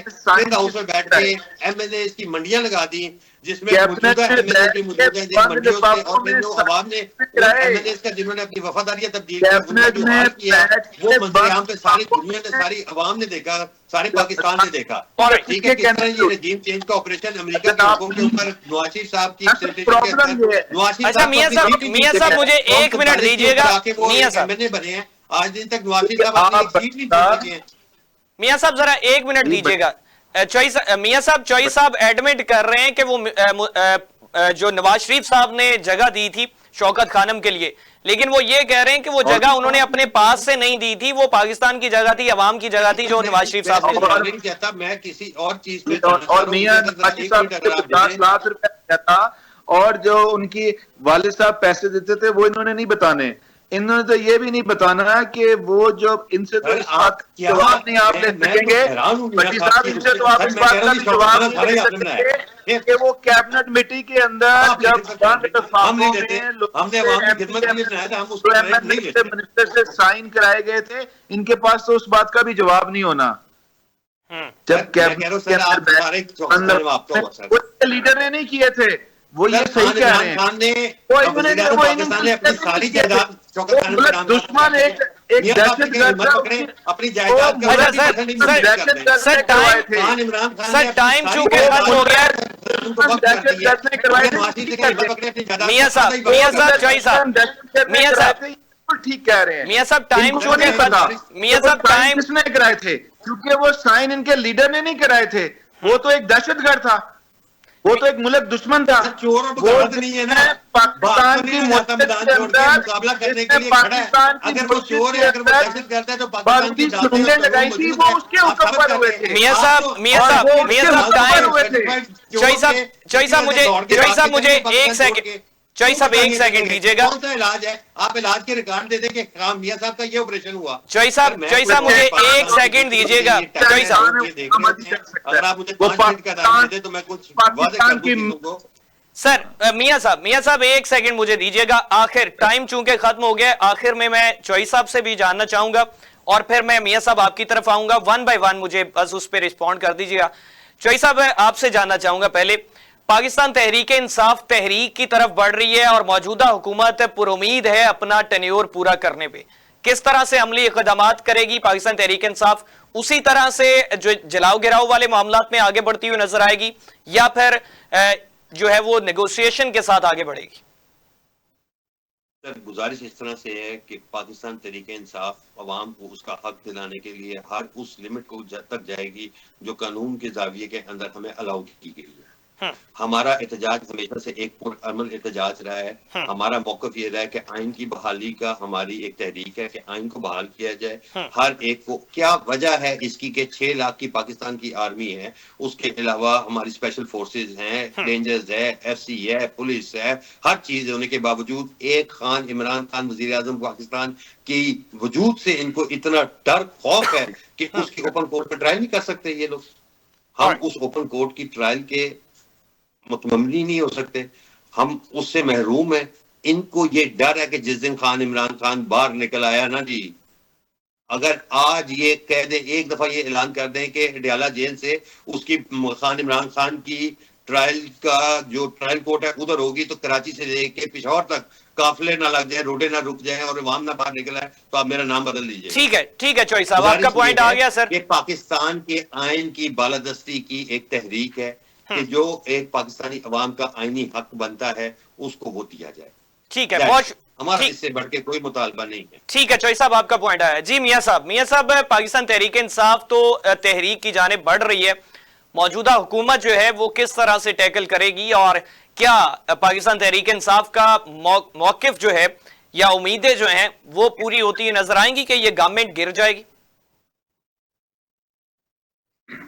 Speaker 3: हाउस में बैठ के एमएलए की मंडियां लगा दी जिसमें मौजूदा एमएलए की मौजूदा जिन मंडियों से और फिर जो अवाम ने एमएलए का जिन्होंने अपनी वफादारियां तब्दील किया, वो मंजर पे सारी दुनिया ने, सारी अवाम ने देखा, सारे पाकिस्तान ने देखा। ठीक है, किस तरह ये रजीम चेंज का ऑपरेशन अमेरिका के लोगों के ऊपर नवाज साहब की
Speaker 1: अच्छा मियां साहब मुझे एक मिनट दीजिएगा। मियां साहब
Speaker 3: बने हैं आज दिन तक नवाज साहब अपनी सीट नहीं जीत सके हैं।
Speaker 1: मियां साहब जरा एक मिनट दीजिएगा। मियां साहब चौधरी साहब एडमिट कर रहे हैं कि वो जो नवाज शरीफ साहब ने जगह दी थी शौकत खानम के लिए, लेकिन वो ये कह रहे हैं कि वो जगह उन्होंने अपने पास से नहीं दी थी, वो पाकिस्तान की जगह थी, अवाम की जगह थी जो नवाज शरीफ साहब ने
Speaker 3: नहीं कहता, मैं किसी और चीज पे
Speaker 5: और मियां नवाज साहब को 50 लाख रुपए था और जो उनकी वालिद साहब पैसे देते थे वो इन्होंने नहीं बताने। इन्होंने तो ये भी नहीं बताना कि वो जो इनसे तो इस बात जवाब नहीं आप ले सकेंगे, इनसे तो आप इस बात का भी जवाब नहीं दे सकेंगे कि वो कैबिनेट मिट्टी के अंदर जब मिनिस्टर से साइन कराए गए थे, इनके पास तो उस बात का भी जवाब नहीं होना। जब कैबिनेट के अंदर लीडर ने नहीं किए थे, वो ये सही कह रहे हैं।
Speaker 3: पाकिस्तान ने अपनी सारी जायदाद
Speaker 1: दुश्मन एक
Speaker 3: अपनी जायदाद
Speaker 1: सर टाइम चूंकि खत्म हो गया। मियां साहब
Speaker 5: ठीक कह रहे हैं।
Speaker 1: मियां साहब टाइम चूंकि खत्म, मियां साहब टाइम
Speaker 5: किसने कराए थे? क्योंकि वो साइन इनके लीडर ने नहीं कराए थे, वो तो एक दहशतगर्द था, वो तो एक मुल्क दुश्मन था।
Speaker 3: चोर और बगावत नहीं है ना,
Speaker 5: पाकिस्तान की
Speaker 3: मुकाबला करने के लिए खड़ा है। अगर वो चोर है, अगर वो दहशत करता है तो पाकिस्तान की
Speaker 5: सुरंगें लगाई थी, वो उसके हुक्म पर हुए थे।
Speaker 1: मियां साहब मुझे एक सेकंड, चौधरी साहब एक सेकंड दीजिएगा।
Speaker 3: कौन सा इलाज है? आप इलाज के रिकॉर्ड दे दें कि मियां साहब का ये ऑपरेशन हुआ।
Speaker 1: चौधरी साहब मुझे एक सेकंड दीजिएगा। चौधरी साहब
Speaker 3: अगर आप मुझे 5 मिनट का टाइम दे दें तो मैं कुछ वादे कर दूंगा।
Speaker 1: सर मियां साहब एक सेकंड मुझे दीजिएगा। आखिर टाइम चूंकि खत्म हो गया, आखिर में मैं चौधरी साहब से भी जानना चाहूंगा और फिर मैं मियां साहब आपकी तरफ आऊंगा। 1 बाय 1 मुझे बस उस पर रिस्पॉन्ड कर दीजिएगा। चौई साहब, आपसे जानना चाहूंगा पहले, पाकिस्तान तहरीक इंसाफ तहरीक की तरफ बढ़ रही है और मौजूदा हुकूमत पुरुमीद है अपना टेन्योर पूरा करने पे, किस तरह से अमली इक़दामात करेगी पाकिस्तान तहरीक इंसाफ? उसी तरह से जो जलाओ गिराओ वाले मामलात में आगे बढ़ती हुई नजर आएगी या फिर जो है वो नेगोशिएशन के साथ आगे बढ़ेगी?
Speaker 3: सर, गुजारिश इस तरह से है कि पाकिस्तान तहरीक इंसाफ अवाम को उसका हक दिलाने के लिए हर उस लिमिट को तक जाएगी जो कानून के जाविये के अंदर हमें अलाउ की गई है। हमारा एहतजाज हमेशा से एक पुरअमन एहतजाज रहा है। हमारा मौक़िफ़ ये रहा है कि आइन की बहाली का हमारी एक तहरीक है कि आइन को बहाल किया जाए हर एक को। क्या वजह है इसकी कि 6 लाख की पाकिस्तान की आर्मी है, उसके अलावा हमारी स्पेशल फोर्सेज हैं, रेंजर्स है, FC है, पुलिस है, हर चीज होने के बावजूद एक खान, इमरान खान वजीर आजम पाकिस्तान की वजूद से इनको इतना डर खौफ है कि उसकी ओपन कोर्ट में ट्रायल नहीं कर सकते ये लोग। हम उस ओपन कोर्ट की ट्रायल के मुतमम्मनी नहीं हो सकते, हम उससे महरूम है। इनको ये डर है कि जिस दिन खान इमरान खान बाहर निकल आया ना जी, अगर आज ये कह दे, एक दफा ये ऐलान कर दें कि हडियाला जेल से उसकी खान इमरान खान की ट्रायल का जो ट्रायल कोर्ट है उधर होगी, तो कराची से लेके पिशौर तक काफिले ना लग जाए, रोडे ना रुक जाए और इमाम ना बाहर निकल आए, तो आप मेरा नाम बदल दीजिए।
Speaker 1: ठीक है चौई साहब, आपका पॉइंट आ गया सर।
Speaker 3: ये पाकिस्तान के आइन की बालादस्ती की एक तहरीक है कि जो एक पाकिस्तानी अवाम का आईनी हक बनता है उसको वो दिया जाए।
Speaker 1: ठीक है, बहुत
Speaker 3: हमारा इससे बढ़ के कोई मुतालबा नहीं है।
Speaker 1: ठीक है चौई साहब, आपका पॉइंट आया। जी मियां साहब, पाकिस्तान तहरीक इंसाफ तो तहरीक की जानिब बढ़ रही है, मौजूदा हुकूमत जो है वो किस तरह से टैकल करेगी और क्या पाकिस्तान तहरीक इंसाफ का मौकिफ जो है या उम्मीदें जो हैं वो पूरी होती नजर आएंगी कि ये गवर्नमेंट गिर जाएगी?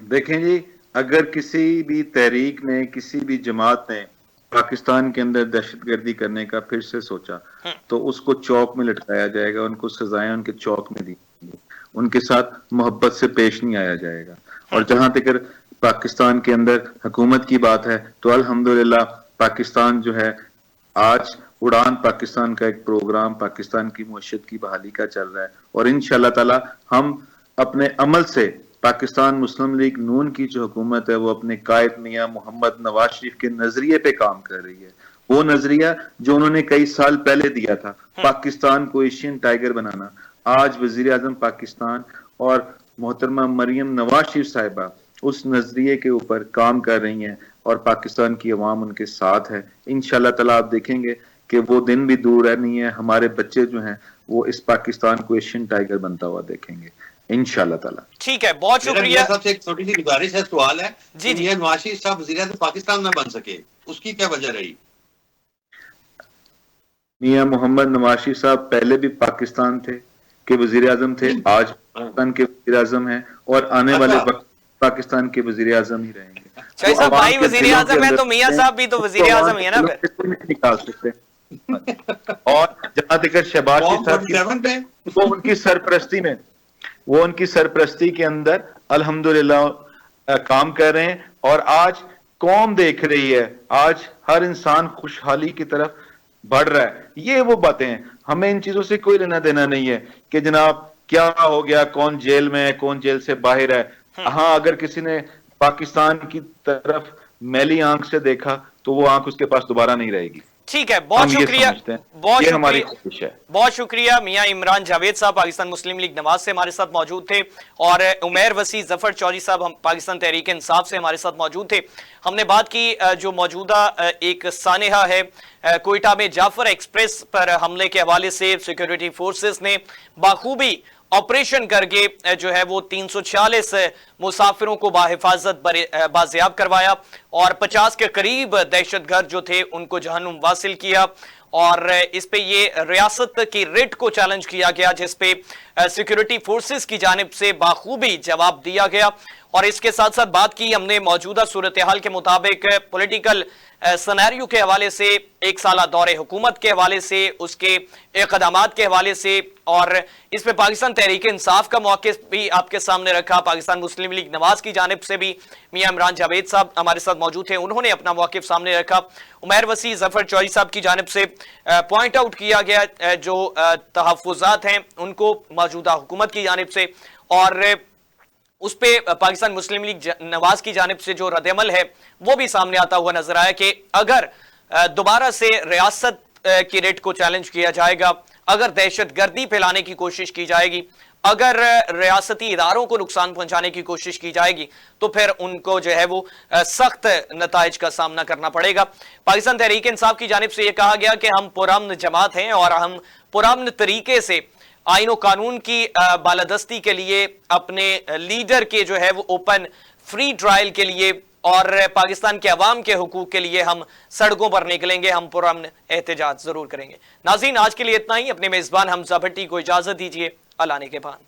Speaker 4: देखें जी, अगर किसी भी तहरीक ने, किसी भी जमात ने पाकिस्तान के अंदर दहशतगर्दी करने का फिर से सोचा तो उसको चौक में लटकाया जाएगा, उनको सजाएं उनके चौक में दी, उनके साथ मोहब्बत से पेश नहीं आया जाएगा। और जहां तक पाकिस्तान के अंदर हुकूमत की बात है तो अल्हम्दुलिल्लाह पाकिस्तान जो है, आज उड़ान पाकिस्तान का एक प्रोग्राम पाकिस्तान की मुआशरत की बहाली का चल रहा है और इंशाअल्लाह ताला हम अपने अमल से पाकिस्तान मुस्लिम लीग नून की जो हुकूमत है वो अपने कायद मियां मोहम्मद नवाज शरीफ के नजरिए पे काम कर रही है। वो नजरिया जो उन्होंने कई साल पहले दिया था, पाकिस्तान को एशियन टाइगर बनाना, आज वजीर आजम पाकिस्तान और मोहतरमा मरियम नवाज शरीफ साहिबा उस नजरिए के ऊपर काम कर रही हैं और पाकिस्तान की अवाम उनके साथ है। इंशाअल्लाह ताला आप देखेंगे कि वो दिन भी दूर नहीं है, हमारे बच्चे जो हैं वो इस पाकिस्तान को एशियन टाइगर बनता हुआ देखेंगे इंशाअल्लाह ताला।
Speaker 1: ठीक है, बहुत शुक्रिया।
Speaker 3: सबसे एक छोटी सी गुजारिश है, सवाल है
Speaker 1: जी जी,
Speaker 3: नवाज शरीफ साहब वज़ीर आज़म पाकिस्तान ना बन सके, उसकी क्या वजह रही?
Speaker 4: मियां मोहम्मद नवाज शरीफ साहब पहले भी पाकिस्तान थे के वजीर आजम थे, आज पाकिस्तान के वजीर आजम हैं और आने वाले वक्त पाकिस्तान के वजीर आजम ही रहेंगे।
Speaker 1: शाही साहब भाई वजीर आजम है तो मियां साहब भी तो वजीर आजम ही है ना,
Speaker 4: निकाल सकते। और जहां तक शहबाज शरीफ साहब की वो उनकी सरपरस्ती के अंदर अल्हम्दुलिल्लाह काम कर रहे हैं और आज कौम देख रही है, आज हर इंसान खुशहाली की तरफ बढ़ रहा है। ये वो बातें हैं, हमें इन चीजों से कोई लेना देना नहीं है कि जनाब क्या हो गया, कौन जेल में है, कौन जेल से बाहर है। हाँ, अगर किसी ने पाकिस्तान की तरफ मैली आंख से देखा तो वो आंख उसके पास दोबारा नहीं रहेगी।
Speaker 1: ठीक है, बहुत शुक्रिया, बहुत शुक्रिया। मियां इमरान जावेद साहब पाकिस्तान मुस्लिम लीग नवाज से हमारे साथ मौजूद थे और उमैर वसी जफर चौधरी साहब हम पाकिस्तान तहरीक इंसाफ से हमारे साथ मौजूद थे। हमने बात की जो मौजूदा एक सानेहा है कोयटा में जाफर एक्सप्रेस पर हमले के हवाले से सिक्योरिटी फोर्सेस ने बाखूबी ऑपरेशन करके जो है वो 346 मुसाफिरों को बाहिफाजत बाजियाब करवाया और 50 के करीब दहशतगर्द जो थे उनको जहन्नुम वासिल किया। और इस पे ये रियासत की रिट को चैलेंज किया गया जिसपे सिक्योरिटी फोर्सेस की जानिब से बाखूबी जवाब दिया गया। और इसके साथ साथ बात की हमने मौजूदा सूरत हाल के मुताबिक पॉलिटिकल सिनेरियो के हवाले से, एक साला दौरे हुकूमत के हवाले से, उसके इक़दामात के हवाले से और इस पे पाकिस्तान तहरीक इंसाफ का मौक़िफ़ भी आपके सामने रखा। पाकिस्तान मुस्लिम लीग नवाज की जानिब से भी मियां इमरान जावेद साहब हमारे साथ मौजूद थे, उन्होंने अपना मौक़िफ़ सामने रखा। उमैर वसी जफर चौधरी साहब की जानिब से पॉइंट आउट किया गया जो तहफ़्फ़ुज़ात हैं उनको मौजूदा हुकूमत की जानिब से। और उस पे पाकिस्तान मुस्लिम लीग नवाज की जानिब से जो रद्दअमल है वो भी सामने आता हुआ नजर आया कि अगर दोबारा से रियासत की रेट को चैलेंज किया जाएगा, अगर दहशतगर्दी फैलाने की कोशिश की जाएगी, अगर रियासती इदारों को नुकसान पहुंचाने की कोशिश की जाएगी, तो फिर उनको जो है वो सख्त नताइज का सामना करना पड़ेगा। पाकिस्तान तहरीक इंसाफ की जानिब से यह कहा गया कि हम पुरअमन जमात हैं और हम पुरअमन तरीके से आईन और कानून की बालादस्ती के लिए, अपने लीडर के जो है वो ओपन फ्री ट्रायल के लिए और पाकिस्तान के अवाम के हुकूक के लिए हम सड़कों पर निकलेंगे, हम पुरअमन एहतजाज जरूर करेंगे। नाज़रीन, आज के लिए इतना ही। अपने मेजबान हमजा भट्टी को इजाजत दीजिए। अल्लाह ने के पान।